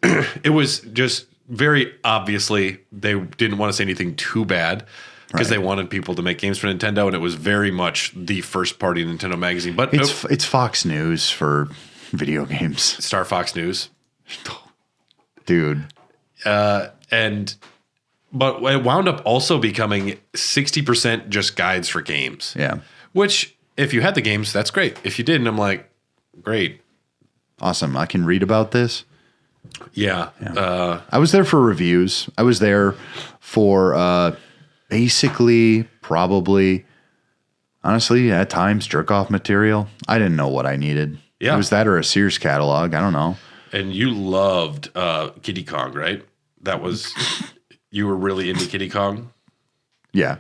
just very obviously they didn't want to say anything too bad because they wanted people to make games for Nintendo, and it was very much the first party Nintendo magazine. But it's Fox News for video games. Star Fox News. Dude. But it wound up also becoming 60% just guides for games. Yeah. Which, if you had the games, that's great. If you didn't, I'm like, great. Awesome. I can read about this. Yeah. I was there for reviews. I was there for basically probably, honestly, at times, jerk off material. I didn't know what I needed. Yeah. It was that or a Sears catalog. I don't know. And you loved Kiddy Kong, right? That was, you were really into Kiddy Kong? Yeah.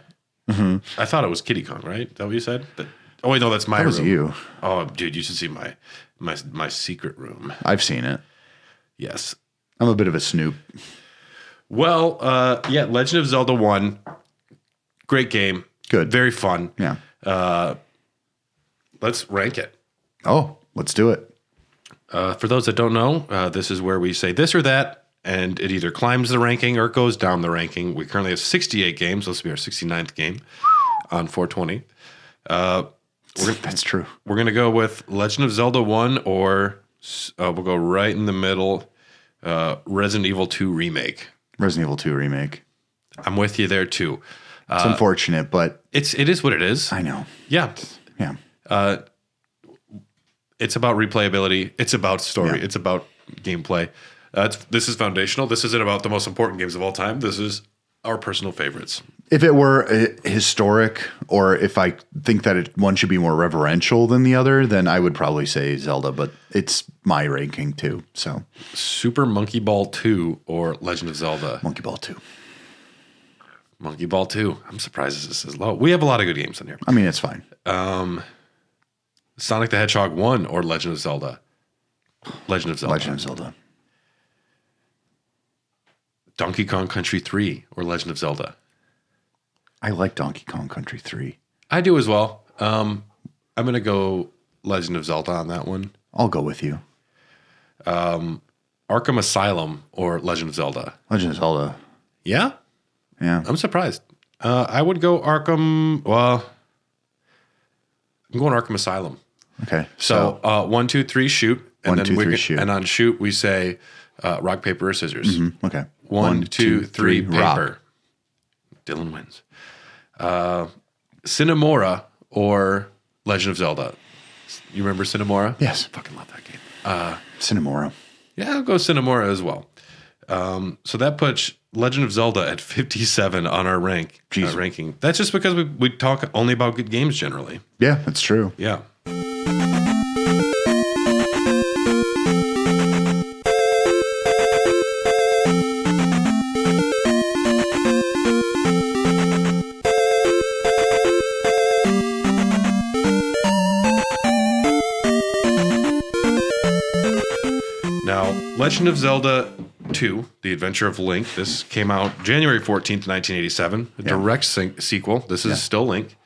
Mm-hmm. I thought it was Kiddy Kong, right? Is that what you said? Oh, wait, no, that's my room. That was you. Oh, dude, you should see my secret room. I've seen it. Yes. I'm a bit of a snoop. Well, yeah, Legend of Zelda 1, great game. Good. Very fun. Yeah. Let's rank it. Oh, let's do it. For those that don't know, this is where we say this or that, and it either climbs the ranking or it goes down the ranking. We currently have 68 games. This will be our 69th game on 420. That's true. We're going to go with Legend of Zelda 1 or we'll go right in the middle, Resident Evil 2 Remake. Resident Evil 2 Remake. I'm with you there too. It's unfortunate, but it is what it is. I know. Yeah. Yeah. It's about replayability. It's about story. Yeah. It's about gameplay. This is foundational. This isn't about the most important games of all time. This is our personal favorites. If it were historic, or if I think that one should be more reverential than the other, then I would probably say Zelda, but it's my ranking too. So Super Monkey Ball 2 or Legend of Zelda? Monkey Ball 2. Monkey Ball 2. I'm surprised this is low. We have a lot of good games in here. I mean, it's fine. Sonic the Hedgehog 1 or Legend of Zelda? Legend of Zelda. Legend of Zelda. Donkey Kong Country 3 or Legend of Zelda? I like Donkey Kong Country 3. I do as well. I'm going to go Legend of Zelda on that one. I'll go with you. Arkham Asylum or Legend of Zelda? Legend of Zelda. Yeah? Yeah. I'm surprised. I would go Arkham. Well, I'm going Arkham Asylum. Okay. So 1, 2, 3, shoot. And 1, 2, 3, shoot. And on shoot, we say rock, paper, or scissors. Okay. 1, 2, 3, paper. Rock. Dylan wins. Cinemora or Legend of Zelda? You remember Cinemora? Yes. Fucking love that game. Cinemora. Yeah, I'll go Cinemora as well. So that puts Legend of Zelda at 57 on our ranking. That's just because we talk only about good games generally. Yeah, that's true. Yeah. Now, Legend of Zelda 2, The Adventure of Link. This came out January 14th, 1987. A direct sequel. This is still Link.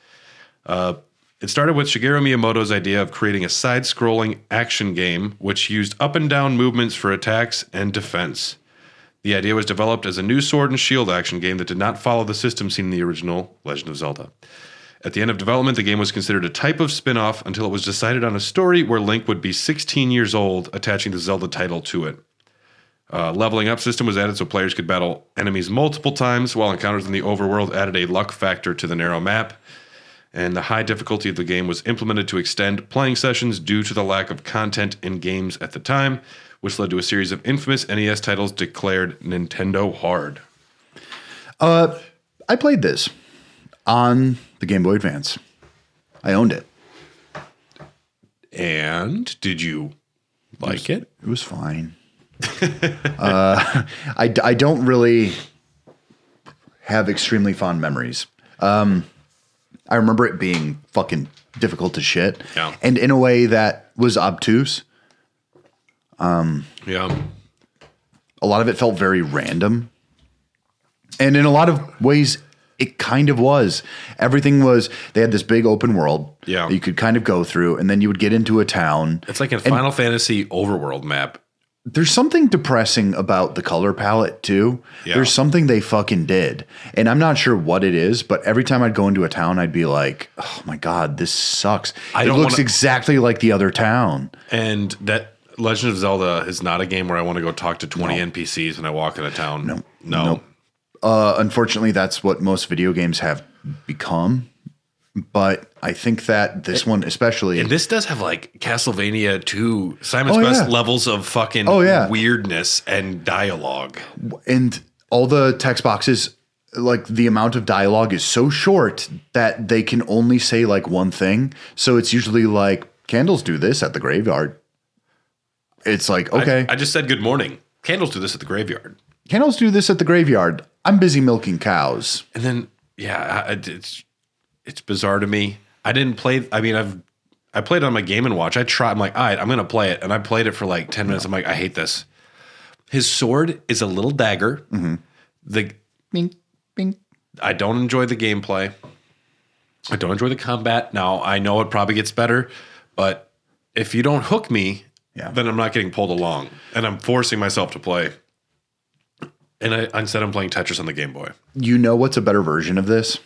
It started with Shigeru Miyamoto's idea of creating a side-scrolling action game which used up and down movements for attacks and defense. The idea was developed as a new sword and shield action game that did not follow the system seen in the original Legend of Zelda. At the end of development, the game was considered a type of spin-off until it was decided on a story where Link would be 16 years old, attaching the Zelda title to it. Leveling up system was added so players could battle enemies multiple times, while encounters in the overworld added a luck factor to the narrow map. And the high difficulty of the game was implemented to extend playing sessions due to the lack of content in games at the time, which led to a series of infamous NES titles declared Nintendo hard. I played this on the Game Boy Advance. I owned it. And did you like it? It was fine. I don't really have extremely fond memories. I remember it being fucking difficult as shit. Yeah. And in a way that was obtuse. Yeah. A lot of it felt very random. And in a lot of ways, it kind of was. Everything was, they had this big open world that you could kind of go through, and then you would get into a town. It's like a Final Fantasy overworld map. There's something depressing about the color palette, too. Yeah. There's something they fucking did. And I'm not sure what it is, but every time I'd go into a town, I'd be like, oh my God, this sucks. It looks exactly like the other town. And that Legend of Zelda is not a game where I want to go talk to 20 NPCs when I walk in a town. No. Nope. Unfortunately, that's what most video games have become. But I think that this one especially... And this does have like Castlevania 2, Simon's Quest levels of fucking weirdness and dialogue. And all the text boxes, like the amount of dialogue is so short that they can only say like one thing. So it's usually like, candles do this at the graveyard. It's like, okay. I just said good morning. Candles do this at the graveyard. Candles do this at the graveyard. I'm busy milking cows. And then, it's bizarre to me. I didn't play. I mean, I played it on my Game & Watch. I'm like, all right, I'm going to play it. And I played it for like 10 minutes. I'm like, I hate this. His sword is a little dagger. Mm-hmm. The Bing, bing. I don't enjoy the gameplay. I don't enjoy the combat. Now, I know it probably gets better, but if you don't hook me, then I'm not getting pulled along. And I'm forcing myself to play. And instead I'm playing Tetris on the Game Boy. You know what's a better version of this?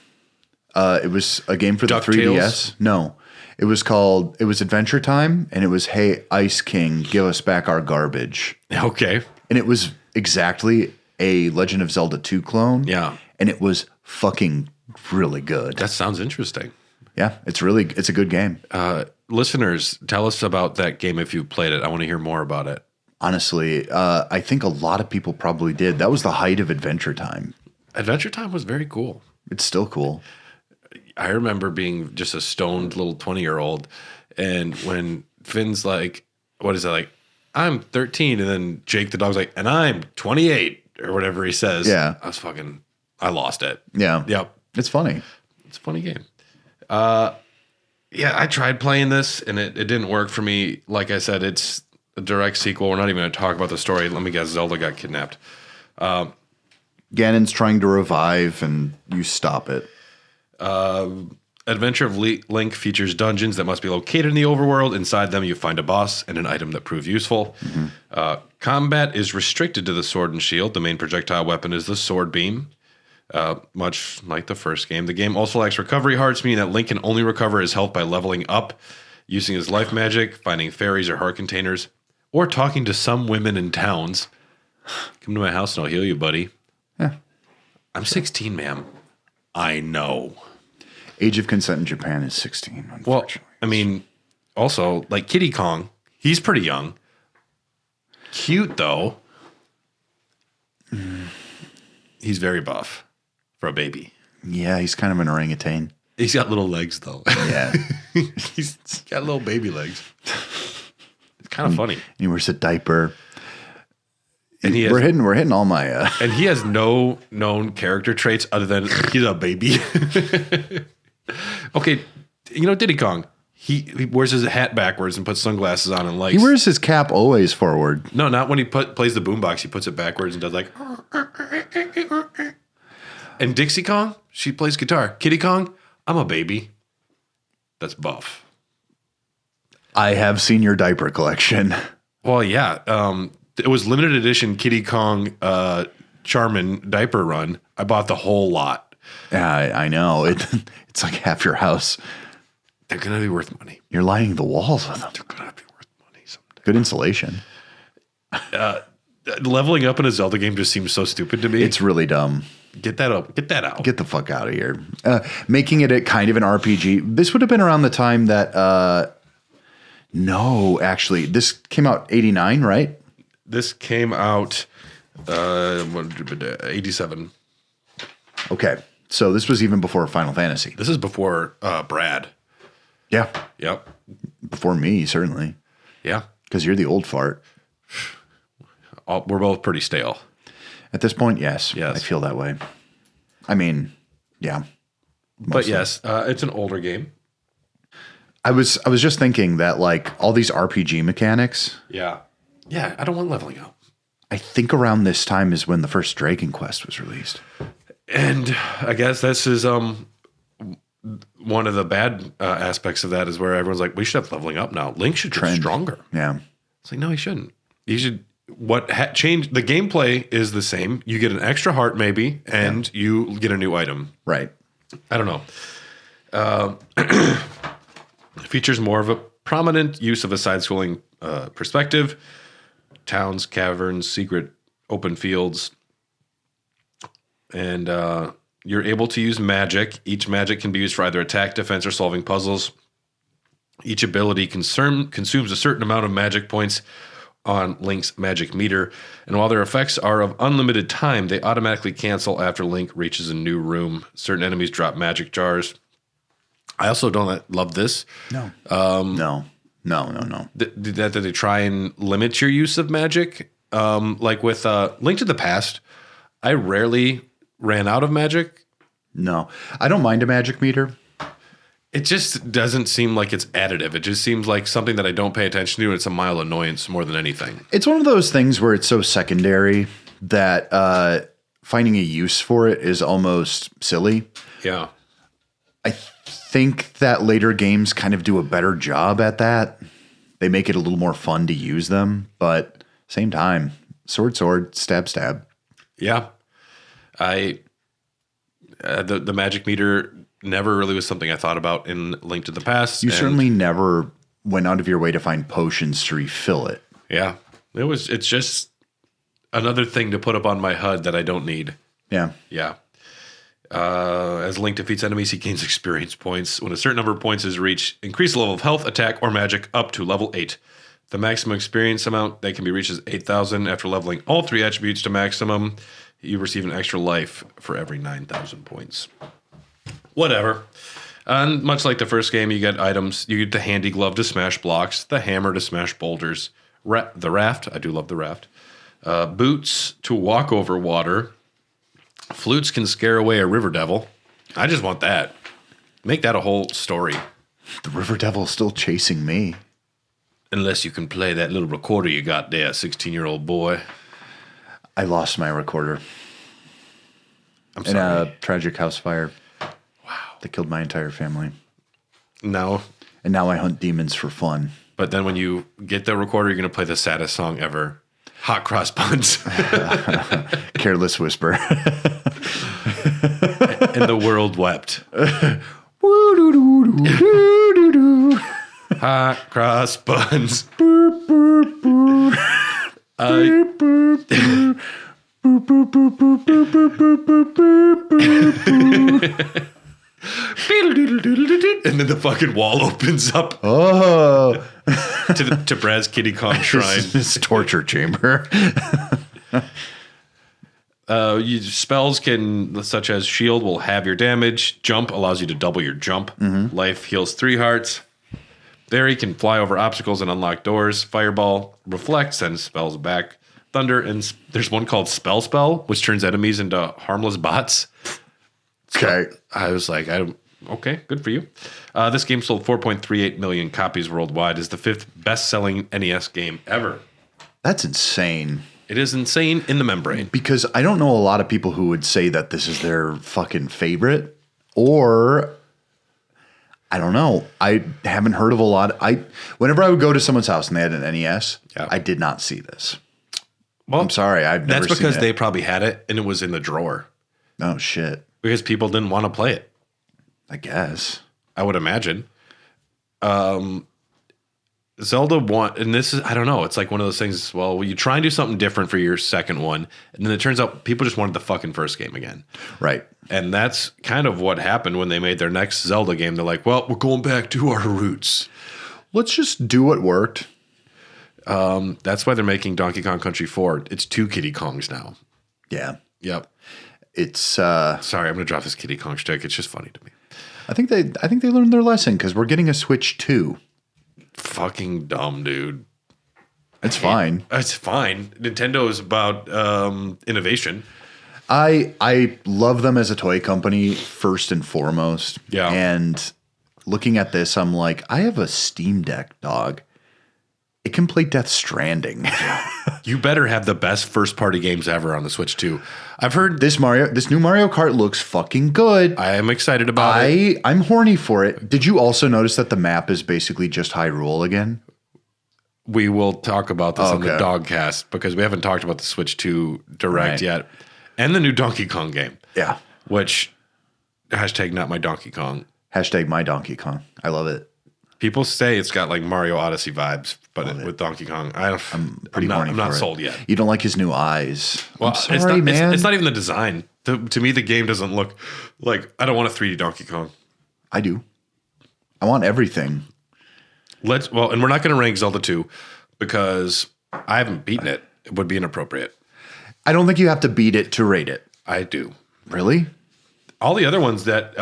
It was a game for the 3DS. No. It was Adventure Time, and it was, hey, Ice King, give us back our garbage. Okay. And it was exactly a Legend of Zelda 2 clone. Yeah. And it was fucking really good. That sounds interesting. Yeah, it's a good game. Listeners, tell us about that game if you played it. I want to hear more about it. Honestly, I think a lot of people probably did. That was the height of Adventure Time. Adventure Time was very cool. It's still cool. I remember being just a stoned little 20-year-old, and when Finn's like, what is it, like, I'm 13, and then Jake the dog's like, and I'm 28, or whatever he says. Yeah. I lost it. Yeah. Yep. It's funny. It's a funny game. I tried playing this, and it didn't work for me. Like I said, it's a direct sequel. We're not even going to talk about the story. Let me guess, Zelda got kidnapped. Ganon's trying to revive, and you stop it. Adventure of Link features dungeons that must be located in the overworld. Inside them, you find a boss and an item that prove useful. Mm-hmm. Combat is restricted to the sword and shield. The main projectile weapon is the sword beam, much like the first game. The game also lacks recovery hearts, meaning that Link can only recover his health by leveling up, using his life magic, finding fairies or heart containers, or talking to some women in towns. Come to my house and I'll heal you, buddy. Yeah. I'm 16, ma'am. I know. Age of consent in Japan is 16, unfortunately. Well, I mean, also, like Kiddy Kong, he's pretty young. Cute, though. He's very buff for a baby. Yeah, he's kind of an orangutan. He's got little legs, though. Yeah. He's got little baby legs. It's kind of funny. He wears a diaper. And we're hitting all my... And he has no known character traits other than he's a baby. Okay, Diddy Kong, he wears his hat backwards and puts sunglasses on and likes... He wears his cap always forward. No, not when he plays the boombox. He puts it backwards and does like... And Dixie Kong, she plays guitar. Kiddy Kong, I'm a baby. That's buff. I have seen your diaper collection. Well, yeah. It was limited edition Kiddy Kong Charmin diaper run. I bought the whole lot. Yeah, I know. It's like half your house. They're going to be worth money. You're lining the walls with them. They're going to be worth money someday. Good insulation. Leveling up in a Zelda game just seems so stupid to me. It's really dumb. Get that up. Get that out. Get the fuck out of here. Making it a kind of an RPG. This would have been around the time that... no, actually. This came out 89, right? This came out 87. Okay. So this was even before Final Fantasy. This is before Brad. Yeah. Yep. Before me, certainly. Yeah. Because you're the old fart. We're both pretty stale. At this point, yes. Yes. I feel that way. I mean, yeah. Mostly. But yes, it's an older game. I was just thinking that like all these RPG mechanics. Yeah. Yeah, I don't want leveling up. I think around this time is when the first Dragon Quest was released. And I guess this is one of the bad aspects of that is where everyone's like, we should have leveling up now. Link should get stronger. Yeah. It's like, no, he shouldn't. He should. Change the gameplay is the same. You get an extra heart maybe, and you get a new item. Right. I don't know. Features more of a prominent use of a side-scrolling perspective. Towns, caverns, secret open fields. And you're able to use magic. Each magic can be used for either attack, defense, or solving puzzles. Each ability consumes a certain amount of magic points on Link's magic meter. And while their effects are of unlimited time, they automatically cancel after Link reaches a new room. Certain enemies drop magic jars. I also don't love this. No. No, no, no. Did they try and limit your use of magic? Like with Link to the Past, I rarely ran out of magic. No. I don't mind a magic meter. It just doesn't seem like it's additive. It just seems like something that I don't pay attention to. And it's a mild annoyance more than anything. It's one of those things where it's so secondary that finding a use for it is almost silly. Yeah. I think that later games kind of do a better job at that. They make it a little more fun to use them, but same time, sword, stab, stab. Yeah. The magic meter never really was something I thought about in Link to the Past. You certainly never went out of your way to find potions to refill it. Yeah. It's just another thing to put up on my HUD that I don't need. Yeah. Yeah. As Link defeats enemies, he gains experience points. When a certain number of points is reached, increase the level of health, attack, or magic up to level 8. The maximum experience amount that can be reached is 8,000. After leveling all 3 attributes to maximum, you receive an extra life for every 9,000 points. Whatever. And much like the first game, you get items. You get the handy glove to smash blocks, the hammer to smash boulders, the raft. I do love the raft. Boots to walk over water. Flutes can scare away a river devil. I just want that. Make that a whole story. The river devil's still chasing me. Unless you can play that little recorder you got there, 16-year-old boy. I lost my recorder. I'm sorry. In a tragic house fire. Wow. That killed my entire family. No. And now I hunt demons for fun. But then when you get the recorder, you're going to play the saddest song ever. Hot cross buns. Careless whisper. And the world wept. Hot cross buns. And then the fucking wall opens up. Oh. to Brad's Kitty Kong shrine. This torture chamber. Spells can, such as shield, will halve your damage. Jump allows you to double your jump. Mm-hmm. Life heals 3 hearts. Fairy can fly over obstacles and unlock doors. Fireball reflects, sends spells back. Thunder, and there's one called Spell, which turns enemies into harmless bots. Okay. So I was like, okay, good for you. This game sold 4.38 million copies worldwide. Is the 5th best-selling NES game ever. That's insane. It is insane in the membrane. Because I don't know a lot of people who would say that this is their fucking favorite. Or, I don't know. I haven't heard of a lot. Whenever I would go to someone's house and they had an NES, I did not see this. Well, I'm sorry. I've never seen it. That's because they probably had it and it was in the drawer. Oh, shit. Because people didn't want to play it. I guess. I would imagine. Zelda 1, and this is, I don't know, it's like one of those things, well, you try and do something different for your second one, and then it turns out people just wanted the fucking first game again. Right. And that's kind of what happened when they made their next Zelda game. They're like, well, we're going back to our roots. Let's just do what worked. That's why they're making Donkey Kong Country 4. It's 2 Kiddy Kongs now. Yeah. Yep. It's sorry, I'm gonna drop this Kiddy Kong stick. It's just funny to me. I think they learned their lesson because we're getting a Switch 2. Fucking dumb, dude. It's fine. It's fine. Nintendo is about innovation. I love them as a toy company first and foremost. Yeah. And looking at this, I'm like, I have a Steam Deck, dog. It can play Death Stranding. You better have the best first party games ever on the Switch 2. I've heard this new Mario Kart looks fucking good. I am excited about it. I'm horny for it. Did you also notice that the map is basically just Hyrule again? We will talk about this on the Dogcast because we haven't talked about the Switch 2 Direct yet. And the new Donkey Kong game. Yeah. Which, hashtag not my Donkey Kong. Hashtag my Donkey Kong. I love it. People say it's got like Mario Odyssey vibes, but with Donkey Kong, I'm not sold yet. You don't like his new eyes. Well, I'm sorry, man. It's not even the design. To me, the game doesn't look like, I don't want a 3D Donkey Kong. I do. I want everything. And we're not going to rank Zelda 2 because I haven't beaten it. It would be inappropriate. I don't think you have to beat it to rate it. I do. Really? All the other ones that,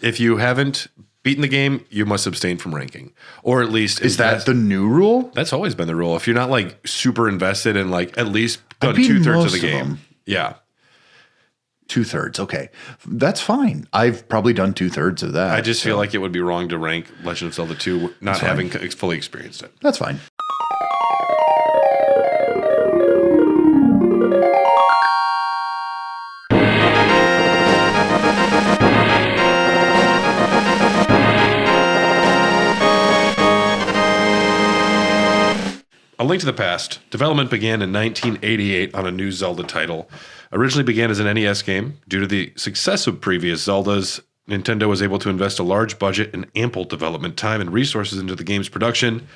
if you haven't beaten the game, you must abstain from ranking. Or at least Is that the new rule? That's always been the rule. If you're not like super invested in like at least done beaten 2/3 of most the of game. them. Yeah. 2/3. Okay. That's fine. I've probably done 2/3 of that. I just feel like it would be wrong to rank Legend of Zelda 2 not having fully experienced it. That's fine. A Link to the Past. Development began in 1988 on a new Zelda title. Originally began as an NES game. Due to the success of previous Zeldas, Nintendo was able to invest a large budget and ample development time and resources into the game's production.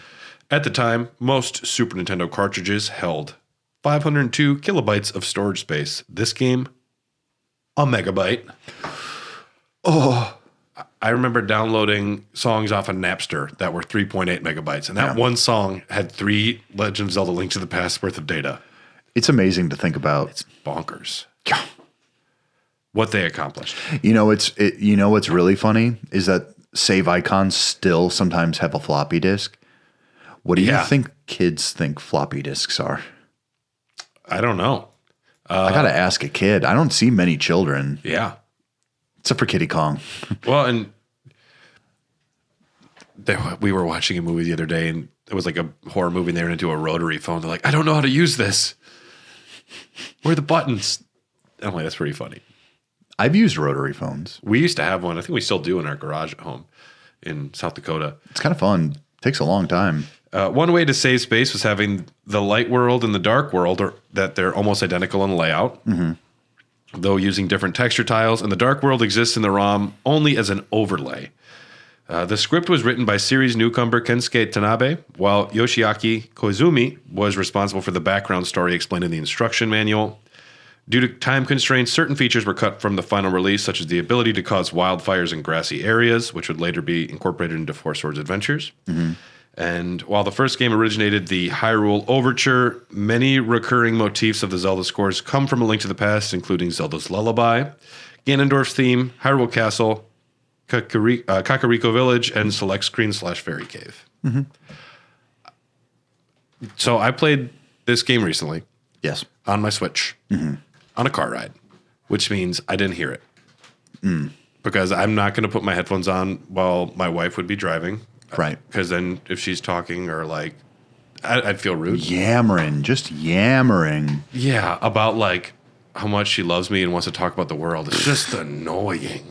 At the time, most Super Nintendo cartridges held 502 kilobytes of storage space. This game, a megabyte. Oh, I remember downloading songs off of Napster that were 3.8 megabytes, and that one song had 3 Legend of Zelda Link to the Past worth of data. It's amazing to think about. It's bonkers. What they accomplished. You know, what's really funny is that save icons still sometimes have a floppy disk. What do you think kids think floppy disks are? I don't know. I got to ask a kid. I don't see many children. Yeah. Except for Kitty Kong. Well, and we were watching a movie the other day, and it was like a horror movie, and they ran into a rotary phone. They're like, I don't know how to use this. Where are the buttons? And I'm like, that's pretty funny. I've used rotary phones. We used to have one. I think we still do in our garage at home in South Dakota. It's kind of fun. Takes a long time. One way to save space was having the light world and the dark world, or that they're almost identical in layout. Though using different texture tiles, and the Dark World exists in the ROM only as an overlay. The script was written by series newcomer Kensuke Tanabe, while Yoshiaki Koizumi was responsible for the background story explained in the instruction manual. Due to time constraints, certain features were cut from the final release, such as the ability to cause wildfires in grassy areas, which would later be incorporated into Four Swords Adventures. And while the first game originated the Hyrule Overture, many recurring motifs of the Zelda scores come from A Link to the Past, including Zelda's Lullaby, Ganondorf's theme, Hyrule Castle, Kakariko Village, and Select Screen / Fairy Cave. So I played this game recently. Yes. On my Switch. On a car ride, which means I didn't hear it. Because I'm not going to put my headphones on while my wife would be driving. Right. Because then if she's talking or like, I'd feel rude. Just yammering. Yeah, about like how much she loves me and wants to talk about the world. It's just annoying.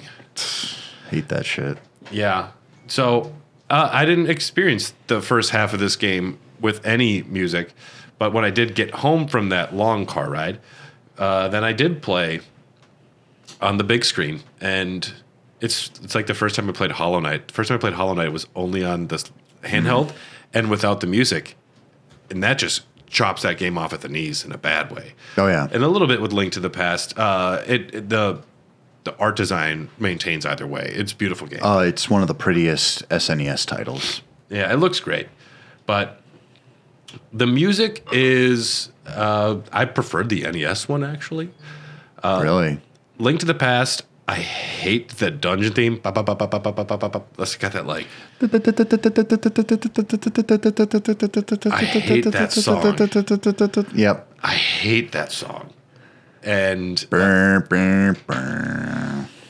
Hate that shit. Yeah. So I didn't experience the first half of this game with any music. But when I did get home from that long car ride, then I did play on the big screen. And it's like the first time I played Hollow Knight. The first time I played Hollow Knight was only on this handheld and without the music. And that just chops that game off at the knees in a bad way. Oh, yeah. And a little bit with Link to the Past. The art design maintains either way. It's a beautiful game. It's one of the prettiest SNES titles. Yeah, it looks great. But the music is... I preferred the NES one, actually. Really? Link to the Past... I hate the dungeon theme. Let's get that like. I hate that song. Yep. I hate that song. And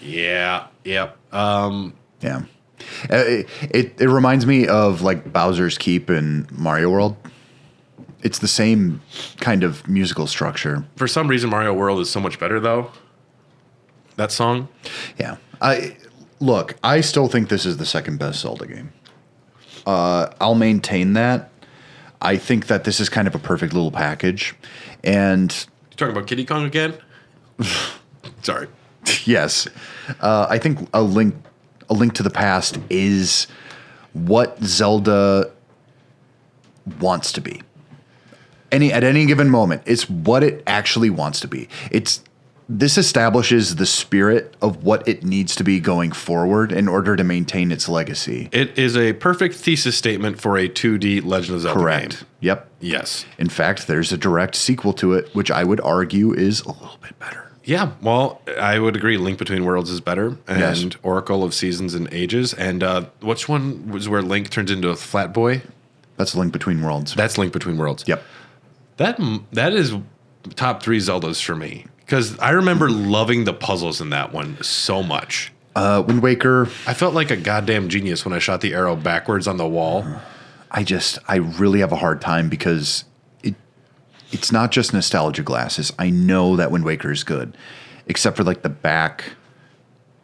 yeah, yep. Yeah. It reminds me of like Bowser's Keep in Mario World. It's the same kind of musical structure. For some reason, Mario World is so much better, though. That song. Yeah. I still think this is the second best Zelda game. I'll maintain that. I think that this is kind of a perfect little package. And you talking about Kiddy Kong again? Sorry. Yes. I think a link to the Past is what Zelda wants to be. At any given moment, it's what it actually wants to be. This establishes the spirit of what it needs to be going forward in order to maintain its legacy. It is a perfect thesis statement for a 2D Legend of Zelda Correct. game. Yep. Yes. In fact, there's a direct sequel to it, which I would argue is a little bit better. Yeah, well, I would agree. Link Between Worlds is better, and Yes. Oracle of Seasons and Ages. And which one was where Link turns into a flat boy? That's Link Between Worlds. That's Link Between Worlds. Yep. That is top 3 Zeldas for me, because I remember loving the puzzles in that one so much. Wind Waker. I felt like a goddamn genius when I shot the arrow backwards on the wall. I really have a hard time because it's not just nostalgia glasses. I know that Wind Waker is good, except for like the back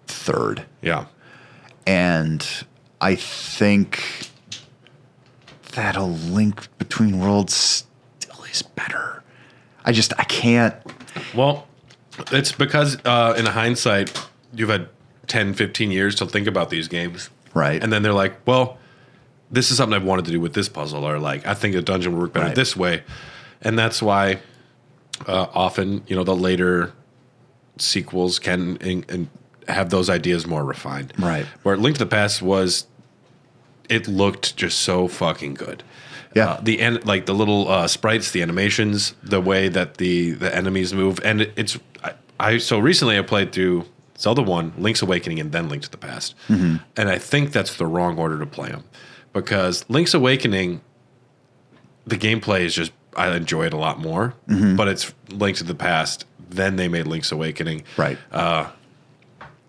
third. Yeah. And I think that a Link Between Worlds still is better. I can't. Well, it's because in hindsight, you've had 10, 15 years to think about these games. Right. And then they're like, well, this is something I've wanted to do with this puzzle, or like, I think a dungeon would work better Right. this way. And that's why often, the later sequels can and have those ideas more refined. Right. Where Link to the Past it looked just so fucking good. Yeah. The little sprites, the animations, the way that the enemies move, and so recently I played through Zelda 1, Link's Awakening, and then Link to the Past. Mm-hmm. And I think that's the wrong order to play them, because Link's Awakening, the gameplay is just, I enjoy it a lot more, but it's Link to the Past, then they made Link's Awakening. Right.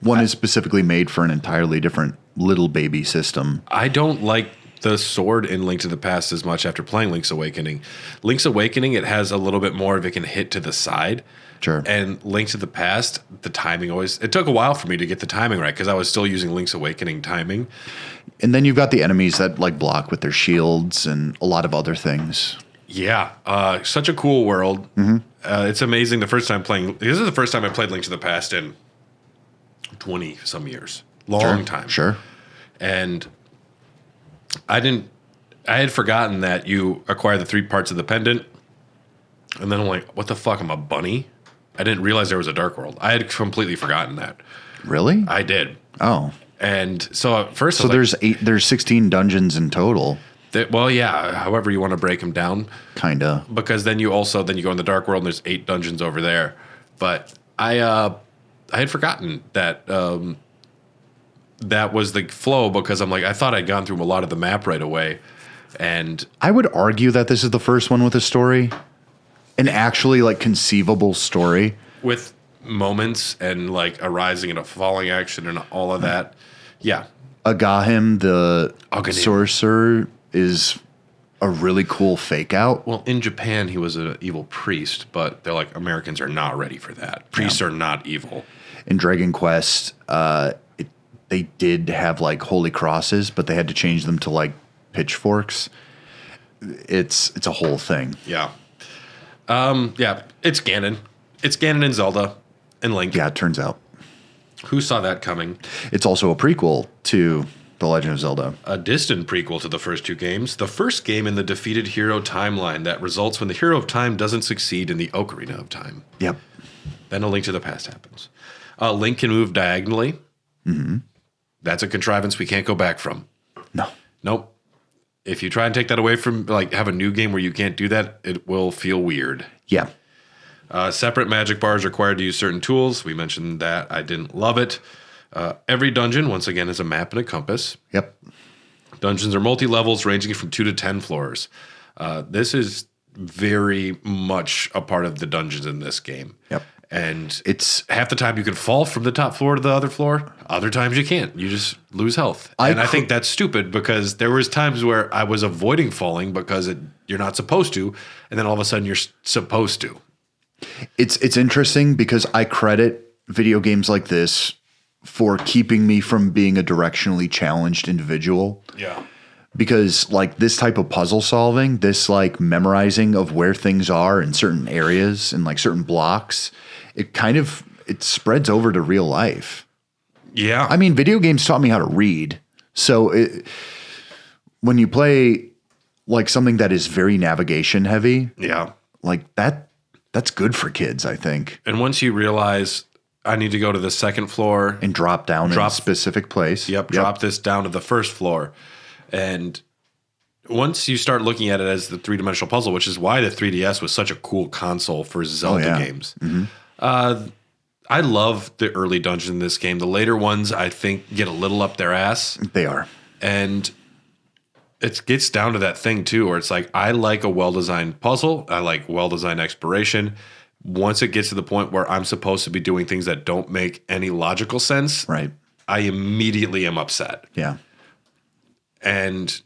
One is specifically made for an entirely different little baby system. I don't like the sword in Link to the Past as much after playing Link's Awakening. Link's Awakening, it has a little bit more of it can hit to the side. Sure. And Link to the Past, the timing it took a while for me to get the timing right, because I was still using Link's Awakening timing. And then you've got the enemies that like block with their shields and a lot of other things. Yeah. Such a cool world. Mm-hmm. It's amazing this is the first time I played Link to the Past in 20 some years. Long time. Sure. And I had forgotten that you acquire the 3 parts of the pendant. And then I'm like, what the fuck? I'm a bunny? I didn't realize there was a dark world. I had completely forgotten that. Really? I did. Oh. And so at first, So there's 16 dungeons in total. Well, yeah. However you want to break them down, Kinda. because then you go in the dark world and there's 8 dungeons over there. But I had forgotten that that was the flow, because I'm like, I thought I'd gone through a lot of the map right away, and I would argue that this is the first one with a story, an actually like conceivable story. with moments and like a rising and a falling action and all of that. Yeah. Agahim, the Agahnim. sorcerer, is a really cool fake out. Well, in Japan, he was an evil priest, but they're like, Americans are not ready for that. Priests are not evil. In Dragon Quest, they did have like holy crosses, but they had to change them to like pitchforks. It's a whole thing. Yeah. Yeah, it's Ganon. It's Ganon and Zelda and Link. Yeah, it turns out. Who saw that coming? It's also a prequel to The Legend of Zelda. A distant prequel to the first 2 games. The first game in the defeated hero timeline that results when the hero of time doesn't succeed in the Ocarina of Time. Yep. Then a Link to the Past happens. Link can move diagonally. Mm-hmm. That's a contrivance we can't go back from. No. Nope. If you try and take that away from, like, have a new game where you can't do that, it will feel weird. Yeah. Separate magic bars required to use certain tools. We mentioned that. I didn't love it. Every dungeon, once again, is a map and a compass. Yep. Dungeons are multi-levels ranging from 2 to 10 floors. This is very much a part of the dungeons in this game. Yep. And it's half the time you can fall from the top floor to the other floor. Other times you can't. You just lose health. I think that's stupid, because there was times where I was avoiding falling because you're not supposed to, and then all of a sudden you're supposed to. It's interesting because I credit video games like this for keeping me from being a directionally challenged individual. Yeah. Because like this type of puzzle solving, this like memorizing of where things are in certain areas and like certain blocks, it spreads over to real life. Yeah. I mean, video games taught me how to read. So when you play like something that is very navigation heavy, yeah. like that's good for kids, I think. And once you realize I need to go to the second floor And drop down in a specific place. Yep, drop this down to the first floor. And once you start looking at it as the 3-dimensional puzzle, which is why the 3DS was such a cool console for Zelda games, I love the early dungeons in this game. The later ones, I think, get a little up their ass. They are. And it gets down to that thing, too, where it's like, I like a well-designed puzzle. I like well-designed exploration. Once it gets to the point where I'm supposed to be doing things that don't make any logical sense, right, I immediately am upset. Yeah. And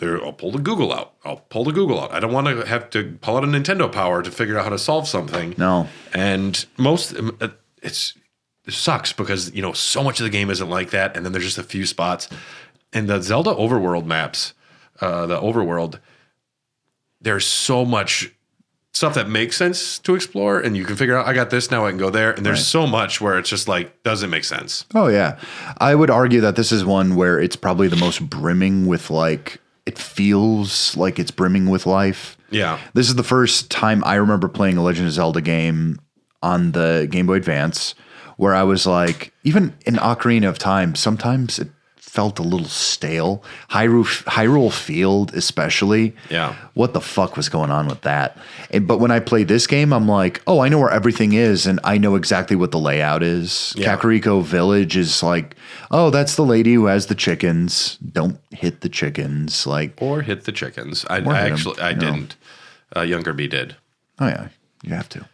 I'll pull the Google out. I don't want to have to pull out a Nintendo Power to figure out how to solve something. No. And it sucks because, so much of the game isn't like that. And then there's just a few spots. And the Zelda overworld maps, the overworld, there's so much stuff that makes sense to explore. And you can figure out, I got this, now I can go there. And there's so much where it's just like, doesn't make sense. Oh, yeah. I would argue that this is one where it's probably the most brimming with it feels like it's brimming with life. Yeah. This is the first time I remember playing a Legend of Zelda game on the Game Boy Advance where I was like, even in Ocarina of Time, sometimes it felt a little stale. Hyrule Field, especially. Yeah. What the fuck was going on with that? But when I played this game, I'm like, oh, I know where everything is, and I know exactly what the layout is. Yeah. Kakariko Village is like, oh, that's the lady who has the chickens. Don't hit the chickens. Or hit the chickens. I didn't. Younger B did. Oh, yeah. You have to.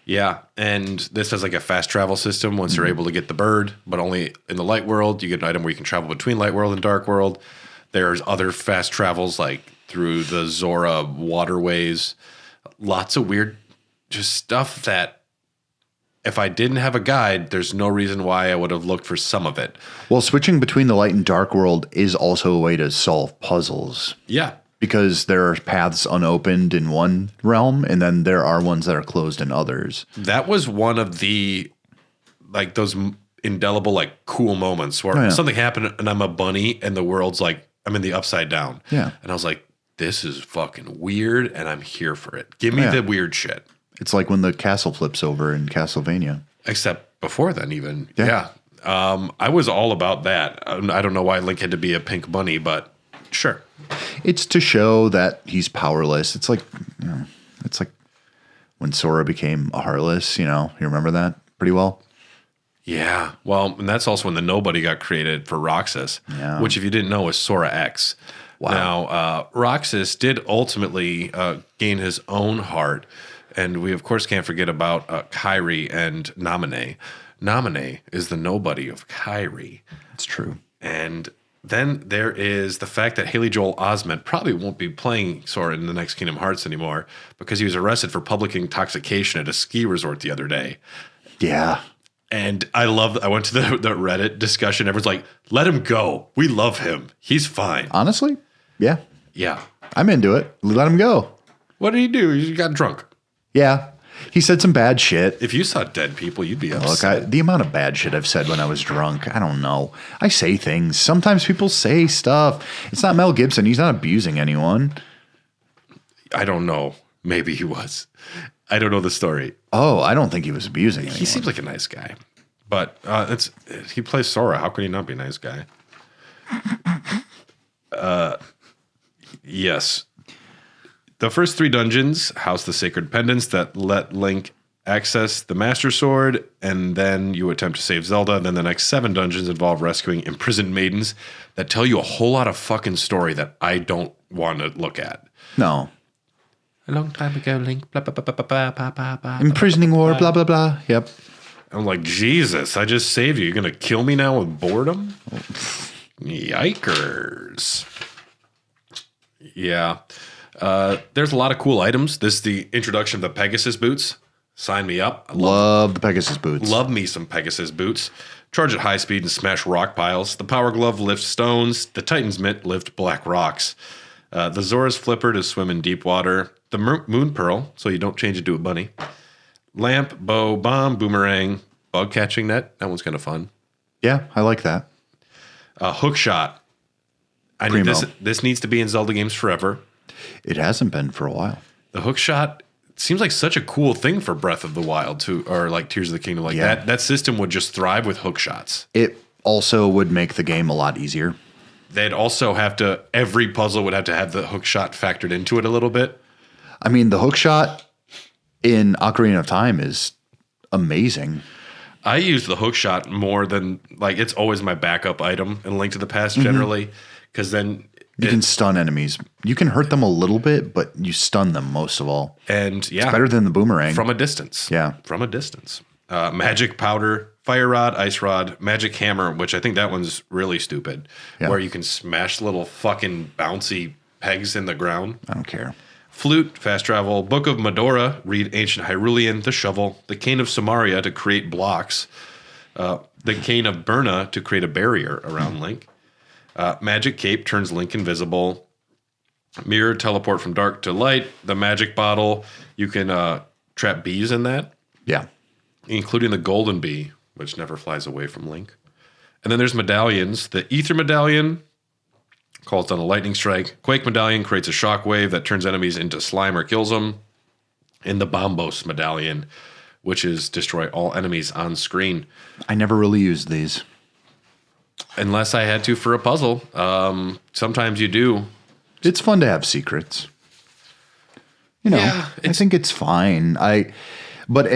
Yeah, and this has like a fast travel system once you're able to get the bird, but only in the light world. You get an item where you can travel between light world and dark world. There's other fast travels like through the Zora waterways. Lots of weird just stuff that if I didn't have a guide, there's no reason why I would have looked for some of it. Well, switching between the light and dark world is also a way to solve puzzles. Yeah. Because there are paths unopened in one realm, and then there are ones that are closed in others. That was one of the, those indelible, cool moments where something happened and I'm a bunny and the world's like, I'm in the upside down. Yeah. And I was like, this is fucking weird and I'm here for it. Give me the weird shit. It's like when the castle flips over in Castlevania. Except before then even. Yeah. I was all about that. I don't know why Link had to be a pink bunny, but sure. It's to show that he's powerless. It's like, it's like when Sora became a Heartless, you remember that pretty well? Yeah. Well, and that's also when the Nobody got created for Roxas, which if you didn't know was Sora X. Wow. Now, Roxas did ultimately gain his own heart. And we, of course, can't forget about Kairi and Naminé. Naminé is the Nobody of Kairi. It's true. And then there is the fact that Haley Joel Osment probably won't be playing Sora in the next Kingdom Hearts anymore because he was arrested for public intoxication at a ski resort the other day. Yeah. And I went to the Reddit discussion. Everyone's like, let him go. We love him. He's fine. Honestly? Yeah. Yeah. I'm into it. Let him go. What did he do? He got drunk. Yeah. He said some bad shit. If you saw dead people, you'd be upset. Look, the amount of bad shit I've said when I was drunk, I don't know. I say things. Sometimes people say stuff. It's not Mel Gibson. He's not abusing anyone. I don't know. Maybe he was. I don't know the story. Oh, I don't think he was abusing anyone. He seems like a nice guy. But he plays Sora. How could he not be a nice guy? Yes. The first 3 dungeons house the sacred pendants that let Link access the Master Sword, and then you attempt to save Zelda. Then the next 7 dungeons involve rescuing imprisoned maidens that tell you a whole lot of fucking story that I don't want to look at. No. A long time ago, Link, blah, blah, blah, blah, blah, blah, blah, blah. Imprisoning war, blah, blah, blah. Yep. I'm like, Jesus, I just saved you. You're going to kill me now with boredom? Yikers. Yeah. There's a lot of cool items. This is the introduction of the Pegasus boots. Sign me up. I love the Pegasus boots. Love me some Pegasus boots. Charge at high speed and smash rock piles. The Power Glove lifts stones. The Titan's Mitt lift black rocks. The Zora's Flipper to swim in deep water. The Moon Pearl, so you don't change it to a bunny. Lamp, bow, bomb, boomerang, bug catching net. That one's kind of fun. Yeah, I like that. Hook shot. I need this needs to be in Zelda games forever. It hasn't been for a while. The hook shot seems like such a cool thing for Breath of the Wild or like Tears of the Kingdom. Like that system would just thrive with hook shots. It also would make the game a lot easier. They'd also every puzzle would have to have the hook shot factored into it a little bit. I mean, the hook shot in Ocarina of Time is amazing. I use the hook shot more than like it's always my backup item in Link to the Past generally, because then You can stun enemies. You can hurt them a little bit, but you stun them most of all. and yeah, It's better than the boomerang. from a distance. Yeah. From a distance. Magic powder, fire rod, ice rod, magic hammer, which I think that one's really stupid, Yeah. where you can smash little fucking bouncy pegs in the ground. I don't care. Flute, fast travel, Book of Medora, read Ancient Hyrulean, the shovel, the Cane of Samaria to create blocks, the Cane of Burna to create a barrier around Link. Magic Cape turns Link invisible. Mirror, teleport from dark to light. The Magic Bottle, you can trap bees in that, Yeah. including the Golden Bee, which never flies away from Link. And then there's medallions. The Ether Medallion calls down a lightning strike. Quake Medallion creates a shockwave that turns enemies into slime or kills them. And the Bombos Medallion, which is destroy all enemies on screen. I never really used these. Unless I had to for a puzzle. Sometimes you do. It's fun to have secrets. You know, Yeah, I think it's fine. But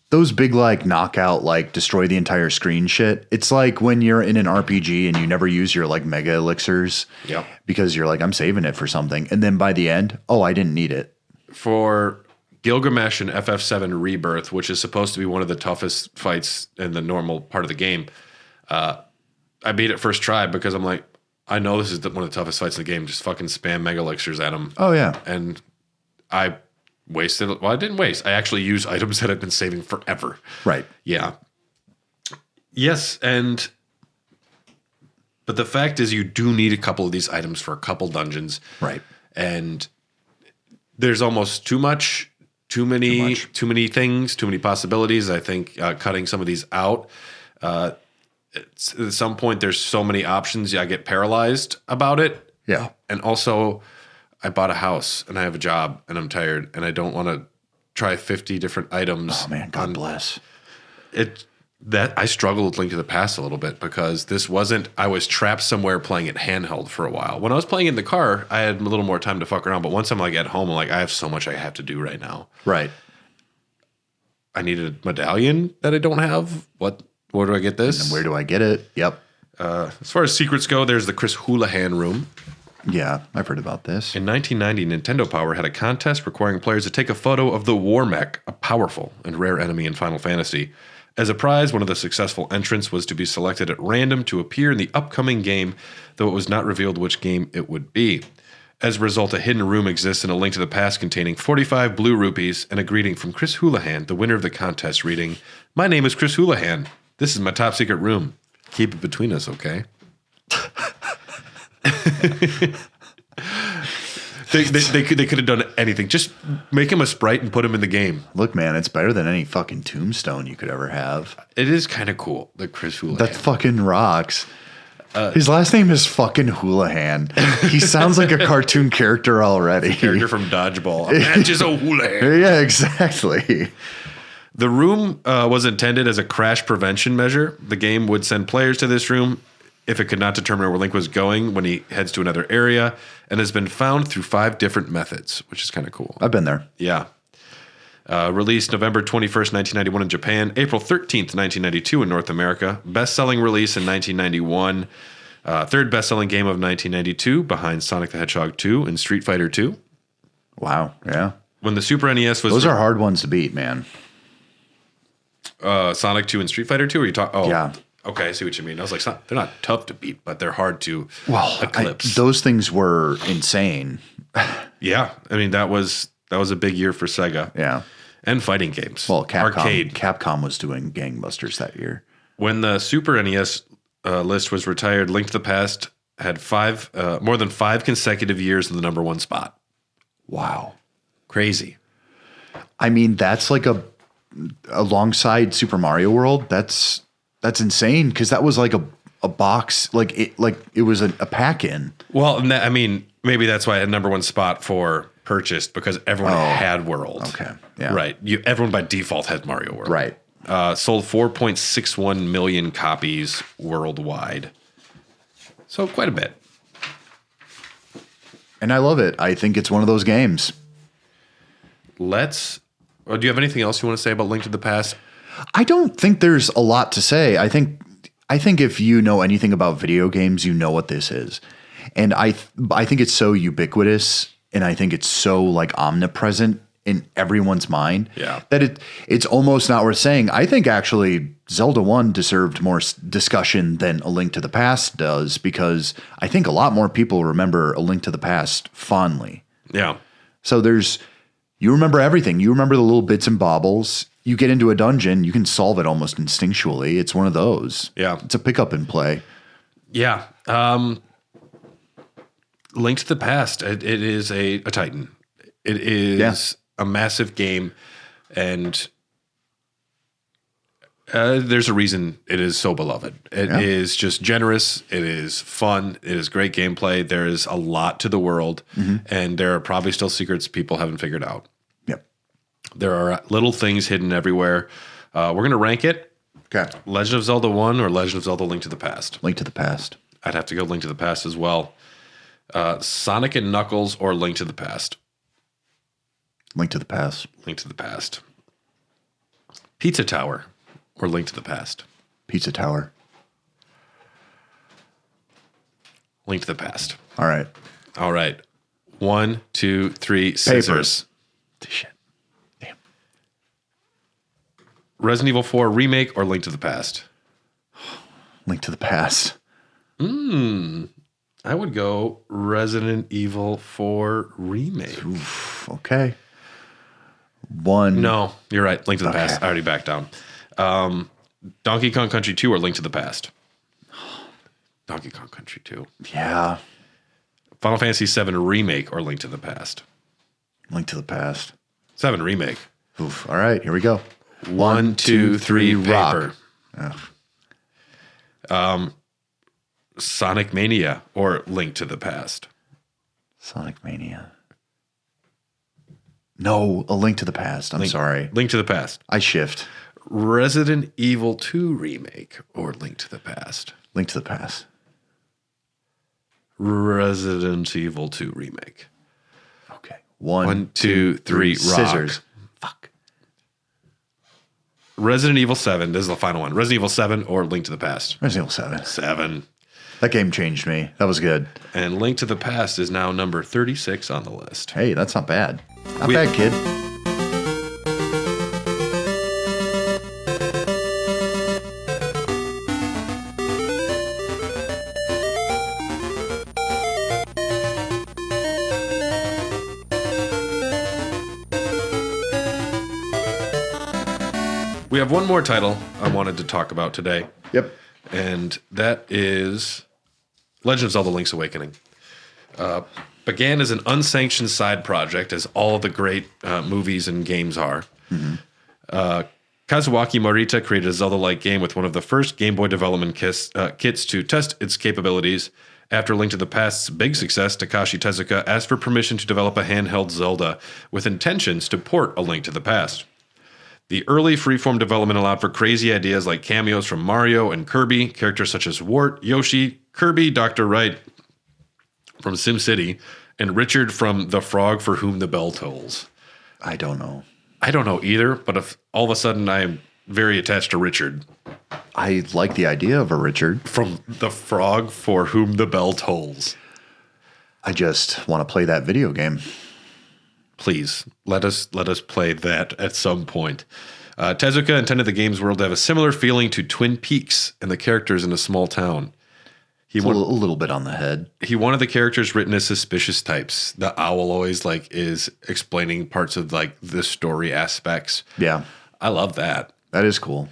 those big like knockout, like destroy the entire screen shit. It's like when you're in an RPG and you never use your like mega elixirs. Yep. Because you're like, I'm saving it for something. And then by the end, oh, I didn't need it. For Gilgamesh and FF7 Rebirth, which is supposed to be one of the toughest fights in the normal part of the game, I beat it first try because I'm like, I know this is one of the toughest fights in the game. Just fucking spam mega elixirs at him. Oh, yeah. And I wasted. Well, I didn't waste. I actually used items that I've been saving forever. Right. Yeah. Yes, but the fact is, you do need a couple of these items for a couple dungeons. Right. And there's almost too many things, too many possibilities. I think cutting some of these out. At some point, there's so many options. I get paralyzed about it. Yeah. And also, I bought a house and I have a job and I'm tired and I don't want to try 50 different items. Oh, man. God bless. I struggled with Link to the Past a little bit because this wasn't, I was trapped somewhere playing it handheld for a while. When I was playing in the car, I had a little more time to fuck around. But once I'm like at home, I'm like, I have so much I have to do right now. Right. I need a medallion that I don't have. Where do I get this? And where do I get it? Yep. As far as secrets go, there's the Chris Houlihan room. Yeah, I've heard about this. In 1990, Nintendo Power had a contest requiring players to take a photo of the War Mech, a powerful and rare enemy in Final Fantasy. As a prize, one of the successful entrants was to be selected at random to appear in the upcoming game, though it was not revealed which game it would be. As a result, a hidden room exists in A Link to the Past containing 45 blue rupees and a greeting from Chris Houlihan, the winner of the contest, reading, "My name is Chris Houlihan. This is my top secret room. Keep it between us, okay?" They could have done anything. Just make him a sprite and put him in the game. Look, man, it's better than any fucking tombstone you could ever have. It is kind of cool, the Chris Houlihan. That fucking rocks. His last name is fucking Houlihan. He sounds like a cartoon character already. Character from Dodgeball. Matches a Houlihan. Yeah, exactly. The room was intended as a crash prevention measure. The game would send players to this room if it could not determine where Link was going when he heads to another area, and has been found through 5 different methods, which is kind of cool. I've been there. Yeah. Released November 21st, 1991 in Japan, April 13th, 1992 in North America. Best-selling release in 1991. Third best-selling game of 1992, behind Sonic the Hedgehog 2 and Street Fighter 2. Wow, yeah. When the Super NES was... Those are hard ones to beat, man. Sonic 2 and Street Fighter 2? Or you talk? Oh, yeah. Okay, I see what you mean. I was like, they're not tough to beat, but they're hard to eclipse. Those things were insane. Yeah, I mean that was a big year for Sega. Yeah, and fighting games. Well, arcade. Capcom was doing gangbusters that year. When the Super NES list was retired, Link to the Past had more than 5 consecutive years in the #1 spot. Wow, crazy. I mean, that's like alongside Super Mario World. That's insane because that was like a box, it was a pack in. Well, I mean, maybe that's why I had #1 spot for purchased because everyone had World. Okay, yeah, right. Everyone by default had Mario World. Right. Sold 4.61 million copies worldwide, so quite a bit. And I love it. I think it's one of those games. Let's Do you have anything else you want to say about Link to the Past? I don't think there's a lot to say. I think if you know anything about video games, you know what this is. And I think it's so ubiquitous, and I think it's so like omnipresent in everyone's mind that it's almost not worth saying. I think actually Zelda 1 deserved more discussion than A Link to the Past does, because I think a lot more people remember A Link to the Past fondly. Yeah. So you remember everything. You remember the little bits and baubles. You get into a dungeon, you can solve it almost instinctually. It's one of those. Yeah. It's a pick up and play. Yeah. Link to the Past, it is a titan. It is a massive game, and there's a reason it is so beloved. It is just generous. It is fun. It is great gameplay. There is a lot to the world, and there are probably still secrets people haven't figured out. Yep. There are little things hidden everywhere. We're going to rank it. Okay. Legend of Zelda 1 or Legend of Zelda Link to the Past? Link to the Past. I'd have to go Link to the Past as well. Sonic and Knuckles or Link to the Past? Link to the Past. Link to the Past. Pizza Tower or Link to the Past? Pizza Tower. Link to the Past. All right. All right. 1, 2, 3, scissors. Shit. Damn. Resident Evil 4 Remake or Link to the Past? Link to the Past. I would go Resident Evil 4 Remake. Oof, okay. One. No, you're right. Link to the Past. I already backed down. Donkey Kong Country 2 or Link to the Past? Donkey Kong Country 2. Yeah. Final Fantasy 7 Remake or Link to the Past? Link to the Past. 7 Remake. Oof. All right, here we go. 1, 2, 3, rock. Paper. Sonic Mania or Link to the Past? Sonic Mania. No, A Link to the Past. I'm sorry. Link to the Past. I shift. Resident Evil 2 Remake or Link to the Past? Link to the Past. Resident Evil 2 Remake. Okay. 1, 2, 3, rock. Scissors. Fuck. Resident Evil 7. This is the final one. Resident Evil 7 or Link to the Past? Resident Evil 7. 7. That game changed me. That was good. And Link to the Past is now number 36 on the list. Hey, that's not bad. Not bad, kid. We have one more title I wanted to talk about today. Yep. And that is Legend of Zelda Link's Awakening. Began as an unsanctioned side project, as all of the great movies and games are. Kazuaki Morita created a Zelda-like game with one of the first Game Boy development kits to test its capabilities. After Link to the Past's big success, Takashi Tezuka asked for permission to develop a handheld Zelda with intentions to port A Link to the Past. The early freeform development allowed for crazy ideas like cameos from Mario and Kirby, characters such as Wart, Yoshi, Kirby, Dr. Wright from SimCity, and Richard from The Frog for Whom the Bell Tolls. I don't know. I don't know either, but if all of a sudden I am very attached to Richard. I like the idea of a Richard. From The Frog for Whom the Bell Tolls. I just want to play that video game. Please, let us play that at some point. Tezuka intended the game's world to have a similar feeling to Twin Peaks and the characters in a small town. A little bit on the head. He wanted the characters written as suspicious types. The owl always is explaining parts of the story aspects. Yeah. I love that. That is cool.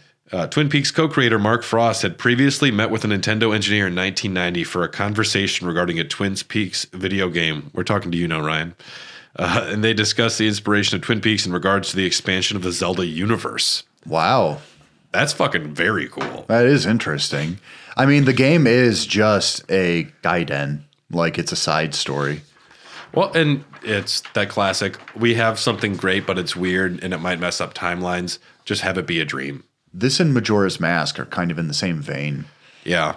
Twin Peaks co-creator Mark Frost had previously met with a Nintendo engineer in 1990 for a conversation regarding a Twin Peaks video game. We're talking to you now, Ryan. And they discussed the inspiration of Twin Peaks in regards to the expansion of the Zelda universe. Wow. That's fucking very cool. That is interesting. I mean, the game is just a gaiden. It's a side story. Well, and it's that classic, we have something great, but it's weird and it might mess up timelines. Just have it be a dream. This and Majora's Mask are kind of in the same vein. Yeah.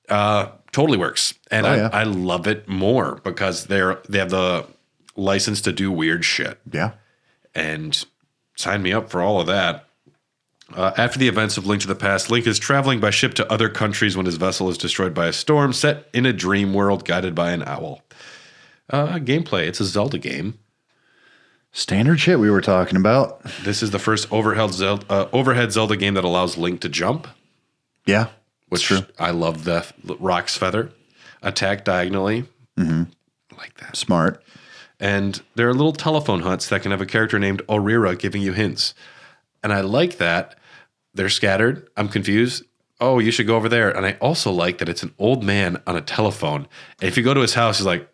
Totally works. And I love it more because they have the license to do weird shit. Yeah. and sign me up for all of that. After the events of Link to the Past, Link is traveling by ship to other countries when his vessel is destroyed by a storm, set in a dream world guided by an owl. Gameplay, it's a Zelda game. Standard shit we were talking about. This is the first overhead Zelda game that allows Link to jump. Yeah, Which true. I love the Rock's Feather. Attack diagonally. I like that. Smart. And there are little telephone huts that can have a character named Orira giving you hints. And I like that. They're scattered. I'm confused. Oh, you should go over there. And I also like that it's an old man on a telephone. And if you go to his house, he's like,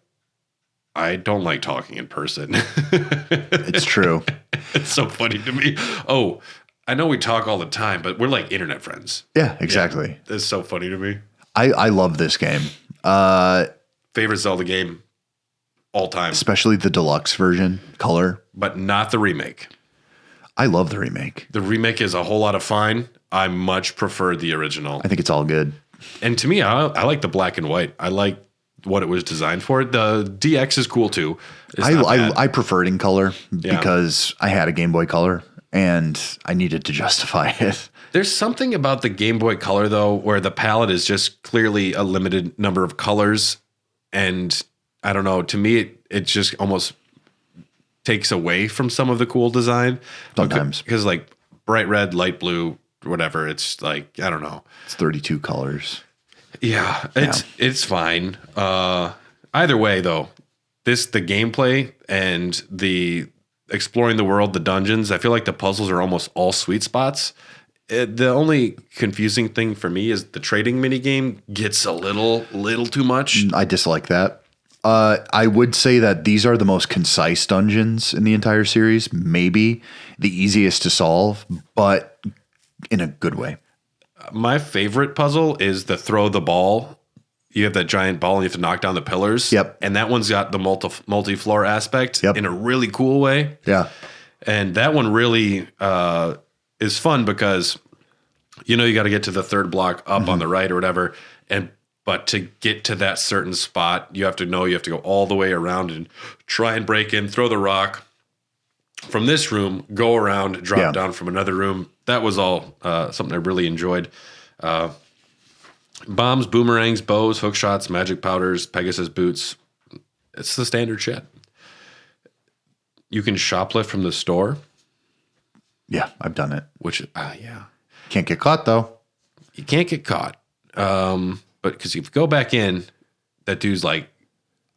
I don't like talking in person. It's true. It's so funny to me. Oh, I know we talk all the time, but we're like internet friends. Yeah, exactly. Yeah, it's so funny to me. I love this game. Favorite Zelda game all time. Especially the deluxe version, color. But not the remake. I love the remake. The remake is a whole lot of fine. I much prefer the original. I think it's all good. And to me, I like the black and white. I like what it was designed for. The DX is cool too. I prefer it in color because I had a Game Boy Color and I needed to justify it. There's something about the Game Boy Color though, where the palette is just clearly a limited number of colors. And I don't know, to me, it just almost takes away from some of the cool design. Sometimes. Because like bright red, light blue, whatever, it's like, I don't know. It's 32 colors. Yeah, it's fine. Either way, though, the gameplay and the exploring the world, the dungeons, I feel like the puzzles are almost all sweet spots. The only confusing thing for me is the trading minigame gets a little too much. I dislike that. I would say that these are the most concise dungeons in the entire series, maybe the easiest to solve, but in a good way. My favorite puzzle is the throw the ball. You have that giant ball and you have to knock down the pillars. Yep. And that one's got the multi-floor aspect Yep. in a really cool way. Yeah. And that one really is fun because, you got to get to the third block up on the right or whatever. But to get to that certain spot, you have to go all the way around and try and break in, throw the rock from this room, go around, drop down from another room. That was all something I really enjoyed. Bombs, boomerangs, bows, hook shots, magic powders, Pegasus boots. It's the standard shit. You can shoplift from the store. Yeah, I've done it. Which, yeah. Can't get caught, though. You can't get caught. But because if you go back in, that dude's like,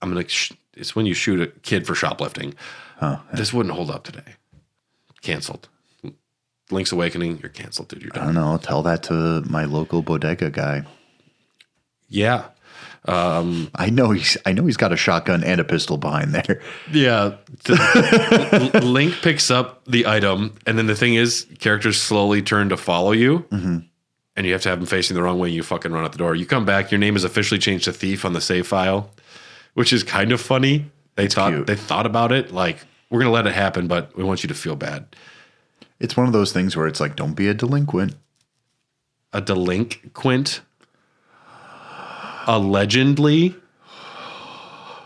it's when you shoot a kid for shoplifting. Oh, yeah. This wouldn't hold up today. Canceled. Link's Awakening, you're canceled, dude. You're done. I don't know. Tell that to my local bodega guy. Yeah. I know he's got a shotgun and a pistol behind there. Yeah. Link picks up the item, and then the thing is, characters slowly turn to follow you, and you have to have them facing the wrong way, and you fucking run out the door. You come back, your name is officially changed to Thief on the save file, which is kind of funny. They thought about it, like, we're going to let it happen, but we want you to feel bad. It's one of those things where it's like, don't be a delinquent. A delinquent? Allegedly?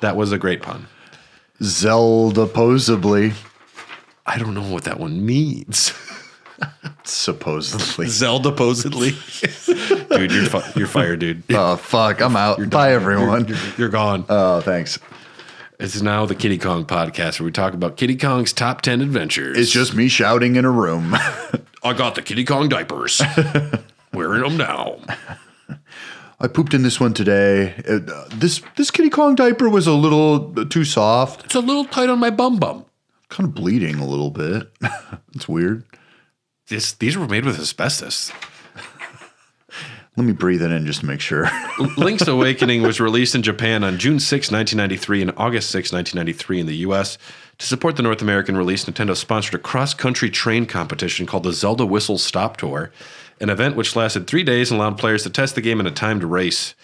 That was a great pun. Zelda posably. I don't know what that one means. Supposedly. Zelda posedly. Dude, you're fired, dude. Oh, fuck. I'm out. Bye, everyone. You're gone. Oh, thanks. It's now the Kitty Kong podcast where we talk about Kitty Kong's top 10 adventures. It's just me shouting in a room. I got the Kitty Kong diapers. Wearing them now. I pooped in this one today. This Kitty Kong diaper was a little too soft. It's a little tight on my bum bum. Kind of bleeding a little bit. It's weird. These were made with asbestos. Let me breathe it in just to make sure. Link's Awakening was released in Japan on June 6, 1993 and August 6, 1993 in the U.S. To support the North American release, Nintendo sponsored a cross-country train competition called the Zelda Whistle Stop Tour, an event which lasted 3 days and allowed players to test the game in a timed race.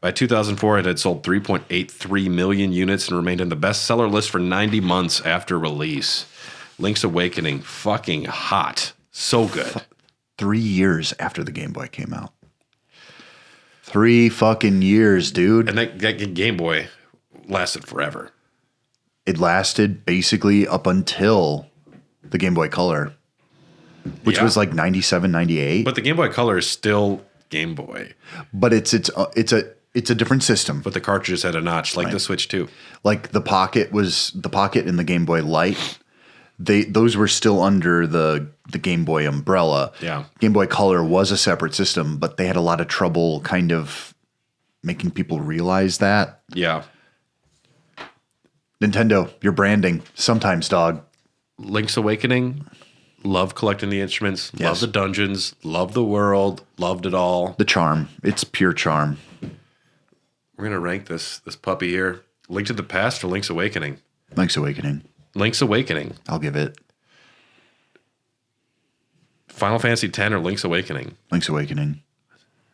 By 2004, it had sold 3.83 million units and remained in the bestseller list for 90 months after release. Link's Awakening, fucking hot. So good. 3 years after the Game Boy came out. 3 fucking years, dude. And that Game Boy lasted forever. It lasted basically up until the Game Boy Color, which was like 97, 98. But the Game Boy Color is still Game Boy. But it's a different system. But the cartridges had a notch, like the Switch too. Like the Pocket in the Game Boy Light. Those were still under the Game Boy umbrella. Yeah. Game Boy Color was a separate system, but they had a lot of trouble kind of making people realize that. Yeah. Nintendo, your branding. Sometimes, dog. Link's Awakening. Love collecting the instruments. Yes. Love the dungeons. Love the world. Loved it all. The charm. It's pure charm. We're going to rank this puppy here. Link to the Past or Link's Awakening? Link's Awakening. Link's Awakening. I'll give it. Final Fantasy X or Link's Awakening? Link's Awakening.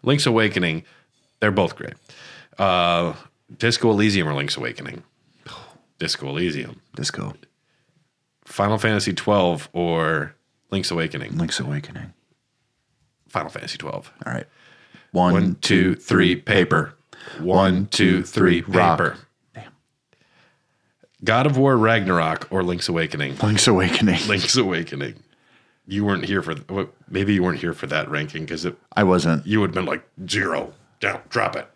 Link's Awakening. They're both great. Disco Elysium or Link's Awakening? Disco Elysium. Disco. Final Fantasy 12 or Link's Awakening? Link's Awakening. Final Fantasy 12. All right. 1, 2, 3, paper. 1, 2, 3, rock. paper. Damn. God of War Ragnarok or Link's Awakening? Link's Awakening. Link's Awakening. You weren't here for maybe you weren't here for that ranking because I wasn't. You would have been like 0 down, drop it.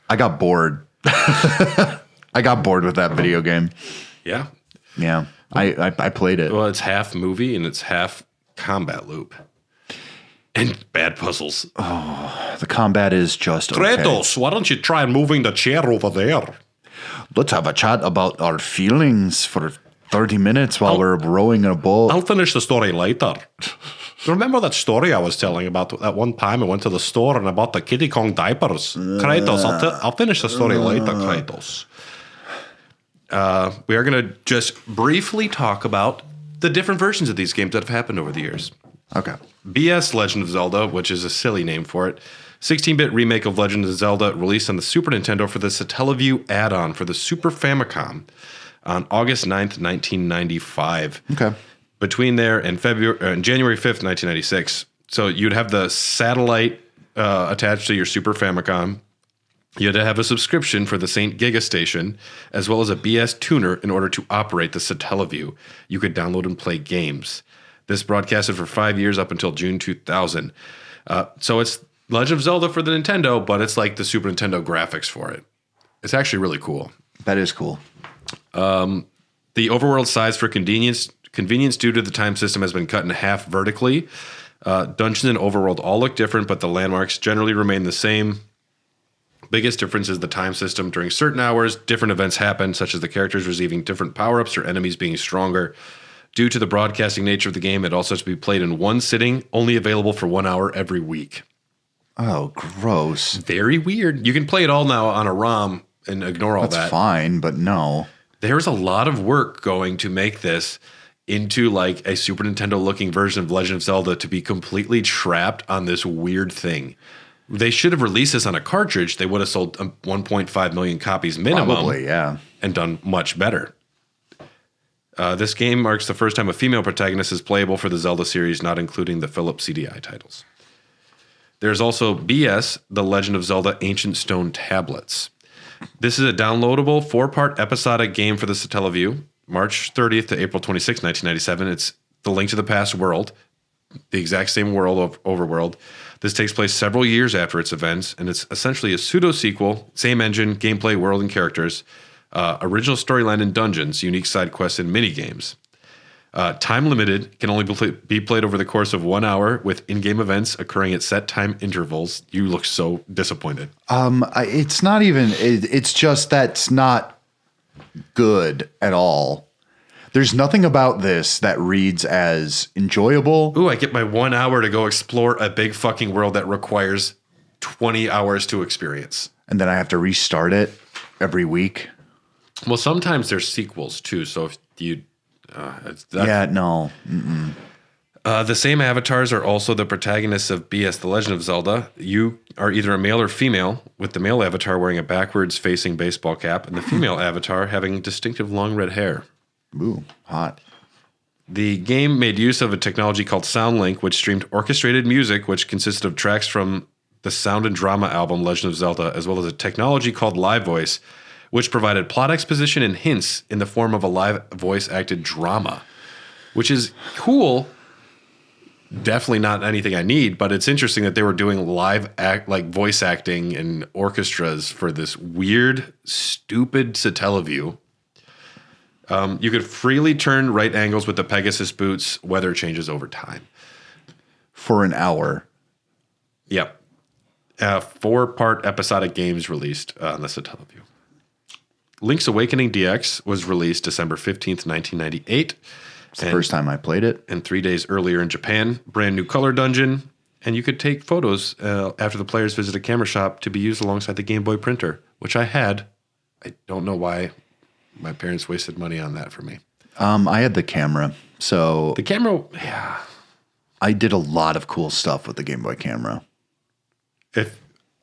I got bored. I got bored with that video game. Yeah. Yeah. I played it. Well, it's half movie and it's half combat loop. And bad puzzles. Oh, the combat is just okay. Kratos, why don't you try moving the chair over there? Let's have a chat about our feelings for 30 minutes while we're rowing in a boat. I'll finish the story later. Remember that story I was telling about that one time I went to the store and I bought the Kitty Kong diapers? Kratos, I'll finish the story later, Kratos. We are going to just briefly talk about the different versions of these games that have happened over the years. Okay. BS Legend of Zelda, which is a silly name for it. 16-bit remake of Legend of Zelda released on the Super Nintendo for the Satellaview add-on for the Super Famicom on August 9th, 1995. Okay. Between there and January 5th, 1996. So you'd have the satellite attached to your Super Famicom. You had to have a subscription for the St. Giga station, as well as a BS tuner in order to operate the Satellaview. You could download and play games. This broadcasted for 5 years up until June 2000. So it's Legend of Zelda for the Nintendo, but it's like the Super Nintendo graphics for it. It's actually really cool. That is cool. The overworld size for convenience due to the time system has been cut in half vertically. Dungeons and overworld all look different, but the landmarks generally remain the same. Biggest difference is the time system. During certain hours, different events happen, such as the characters receiving different power-ups or enemies being stronger. Due to the broadcasting nature of the game, it also has to be played in one sitting, only available for 1 hour every week. Oh, gross. Very weird. You can play it all now on a ROM and ignore all that. That's fine, but no. There's a lot of work going to make this into like a Super Nintendo looking version of Legend of Zelda to be completely trapped on this weird thing. They should have released this on a cartridge. They would have sold 1.5 million copies minimum. Probably, yeah. And done much better. This game marks the first time a female protagonist is playable for the Zelda series, not including the Philips CDI titles. There's also BS, The Legend of Zelda Ancient Stone Tablets. This is a downloadable 4-part episodic game for the Satellaview, March 30th to April 26th, 1997. It's the Link to the Past world, the exact same world of overworld. This takes place several years after its events, and it's essentially a pseudo-sequel, same engine, gameplay, world, and characters, original storyline and dungeons, unique side quests, and mini-games. Time limited, can only be played over the course of 1 hour with in-game events occurring at set time intervals. You look so disappointed. It's not even, it's just that's not good at all. There's nothing about this that reads as enjoyable. Ooh, I get my 1 hour to go explore a big fucking world that requires 20 hours to experience. And then I have to restart it every week. Well, sometimes there's sequels too. So if you... no. The same avatars are also the protagonists of BS The Legend of Zelda. You are either a male or female, with the male avatar wearing a backwards-facing baseball cap and the female avatar having distinctive long red hair. Ooh, hot. The game made use of a technology called SoundLink, which streamed orchestrated music, which consisted of tracks from the sound and drama album Legend of Zelda, as well as a technology called Live Voice, which provided plot exposition and hints in the form of a live voice-acted drama. which is cool. Definitely not anything I need, but it's interesting that they were doing voice acting and orchestras for this weird, stupid Satellaview. You could freely turn right angles with the Pegasus boots. Weather changes over time. For an hour. Yep. 4-part episodic games released on the Satellaview. Link's Awakening DX was released December 15th, 1998. It's the first time I played it. And 3 days earlier in Japan, brand new color dungeon. And you could take photos after the players visit a camera shop to be used alongside the Game Boy printer, which I had. I don't know why my parents wasted money on that for me. I had the camera. So the camera, yeah. I did a lot of cool stuff with the Game Boy camera.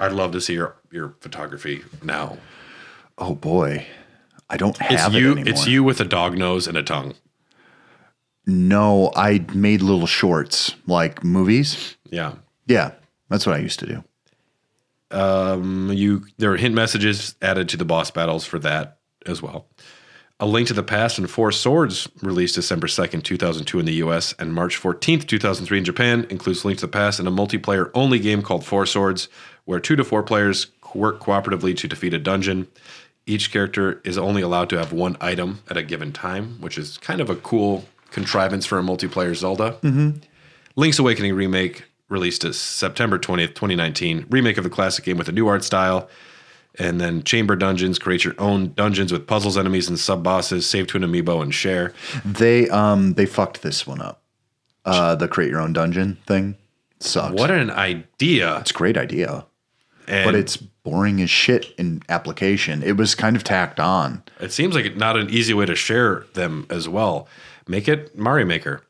I'd love to see your photography now. Oh boy. I don't have it anymore. It's you with a dog nose and a tongue. No, I made little shorts, like movies. Yeah. Yeah, that's what I used to do. There were hint messages added to the boss battles for that as well. A Link to the Past and Four Swords released December 2nd, 2002 in the US and March 14th, 2003 in Japan, includes Link to the Past and a multiplayer-only game called Four Swords, where 2 to 4 players work cooperatively to defeat a dungeon. Each character is only allowed to have one item at a given time, which is kind of a cool contrivance for a multiplayer Zelda. Mm-hmm. Link's Awakening Remake released September 20th, 2019. Remake of the classic game with a new art style. And then Chamber Dungeons, create your own dungeons with puzzles, enemies, and sub-bosses. Save to an amiibo and share. They fucked this one up. The create your own dungeon thing sucks. What an idea. It's a great idea. But it's boring as shit in application. It was kind of tacked on. It seems like not an easy way to share them as well. Make it Mario Maker.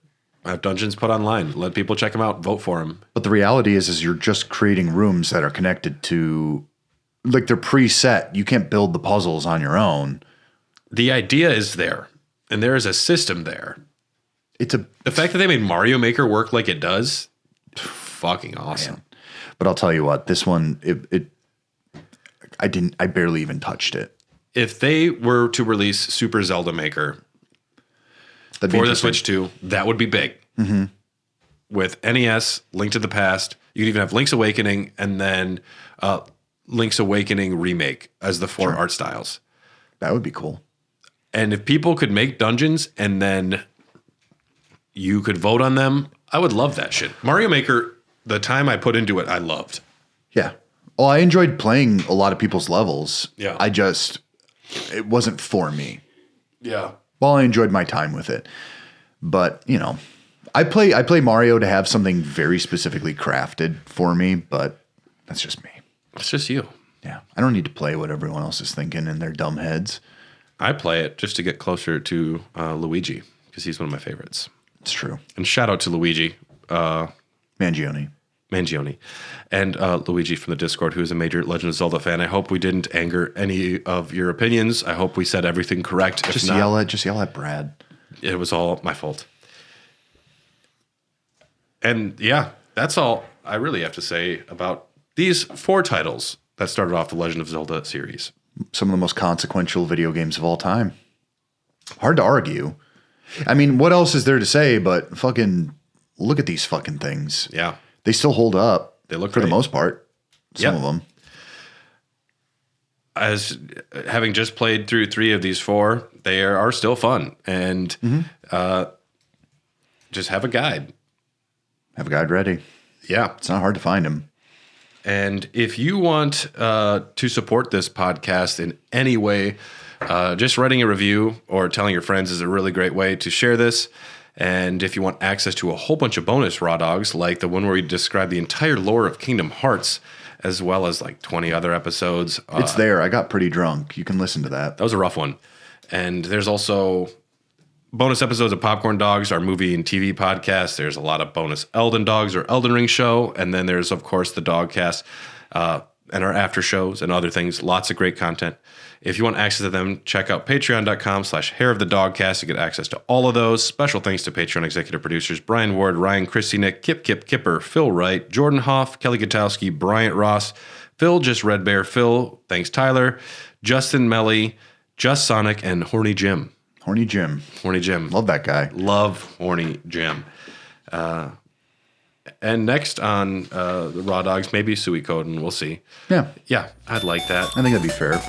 Have dungeons put online. Let people check them out. Vote for them. But the reality is you're just creating rooms that are connected to, like, they're preset. You can't build the puzzles on your own. The idea is there, and there is a system there. The fact that they made Mario Maker work like it does, fucking awesome. Man. But I'll tell you what, this one, I barely even touched it. If they were to release Super Zelda Maker for the Switch 2, that would be big. Mm-hmm. With NES, Link to the Past, you could even have Link's Awakening and then Link's Awakening Remake as the 4 art styles. That would be cool. And if people could make dungeons and then you could vote on them, I would love that shit. Mario Maker, the time I put into it, I loved. Yeah. Well, I enjoyed playing a lot of people's levels. Yeah. It wasn't for me. Yeah. Well, I enjoyed my time with it. But, you know, I play Mario to have something very specifically crafted for me, but that's just me. It's just you. Yeah. I don't need to play what everyone else is thinking in their dumb heads. I play it just to get closer to Luigi because he's one of my favorites. It's true. And shout out to Luigi. Mangione. And Luigi from the Discord, who is a major Legend of Zelda fan. I hope we didn't anger any of your opinions. I hope we said everything correct. Just yell at Brad. It was all my fault. And yeah, that's all I really have to say about these 4 titles that started off the Legend of Zelda series. Some of the most consequential video games of all time. Hard to argue. I mean, what else is there to say but fucking look at these fucking things. Yeah. They still hold up. They look for great. the most part. Some of them. As having just played through 3 of these 4, they are still fun. And just have a guide. Have a guide ready. Yeah. It's not hard to find them. And if you want to support this podcast in any way, just writing a review or telling your friends is a really great way to share this. And if you want access to a whole bunch of bonus raw dogs, like the one where we describe the entire lore of Kingdom Hearts, as well as like 20 other episodes. It's there. I got pretty drunk. You can listen to that. That was a rough one. And there's also bonus episodes of Popcorn Dogs, our movie and TV podcast. There's a lot of bonus Elden Dogs or Elden Ring show. And then there's, of course, the Dogcast and our after shows and other things. Lots of great content. If you want access to them, check out patreon.com/hairofthedogcast to get access to all of those. Special thanks to Patreon executive producers Brian Ward, Ryan Christy, Nick, Kipper, Phil Wright, Jordan Hoff, Kelly Gutowski, Bryant Ross, Phil Just Red Bear, Phil, thanks Tyler, Justin Melly, Just Sonic, and Horny Jim. Horny Jim. Horny Jim. Love that guy. Love Horny Jim. And next on the Raw Dogs, maybe Suikoden. We'll see. Yeah. Yeah, I'd like that. I think that'd be fair.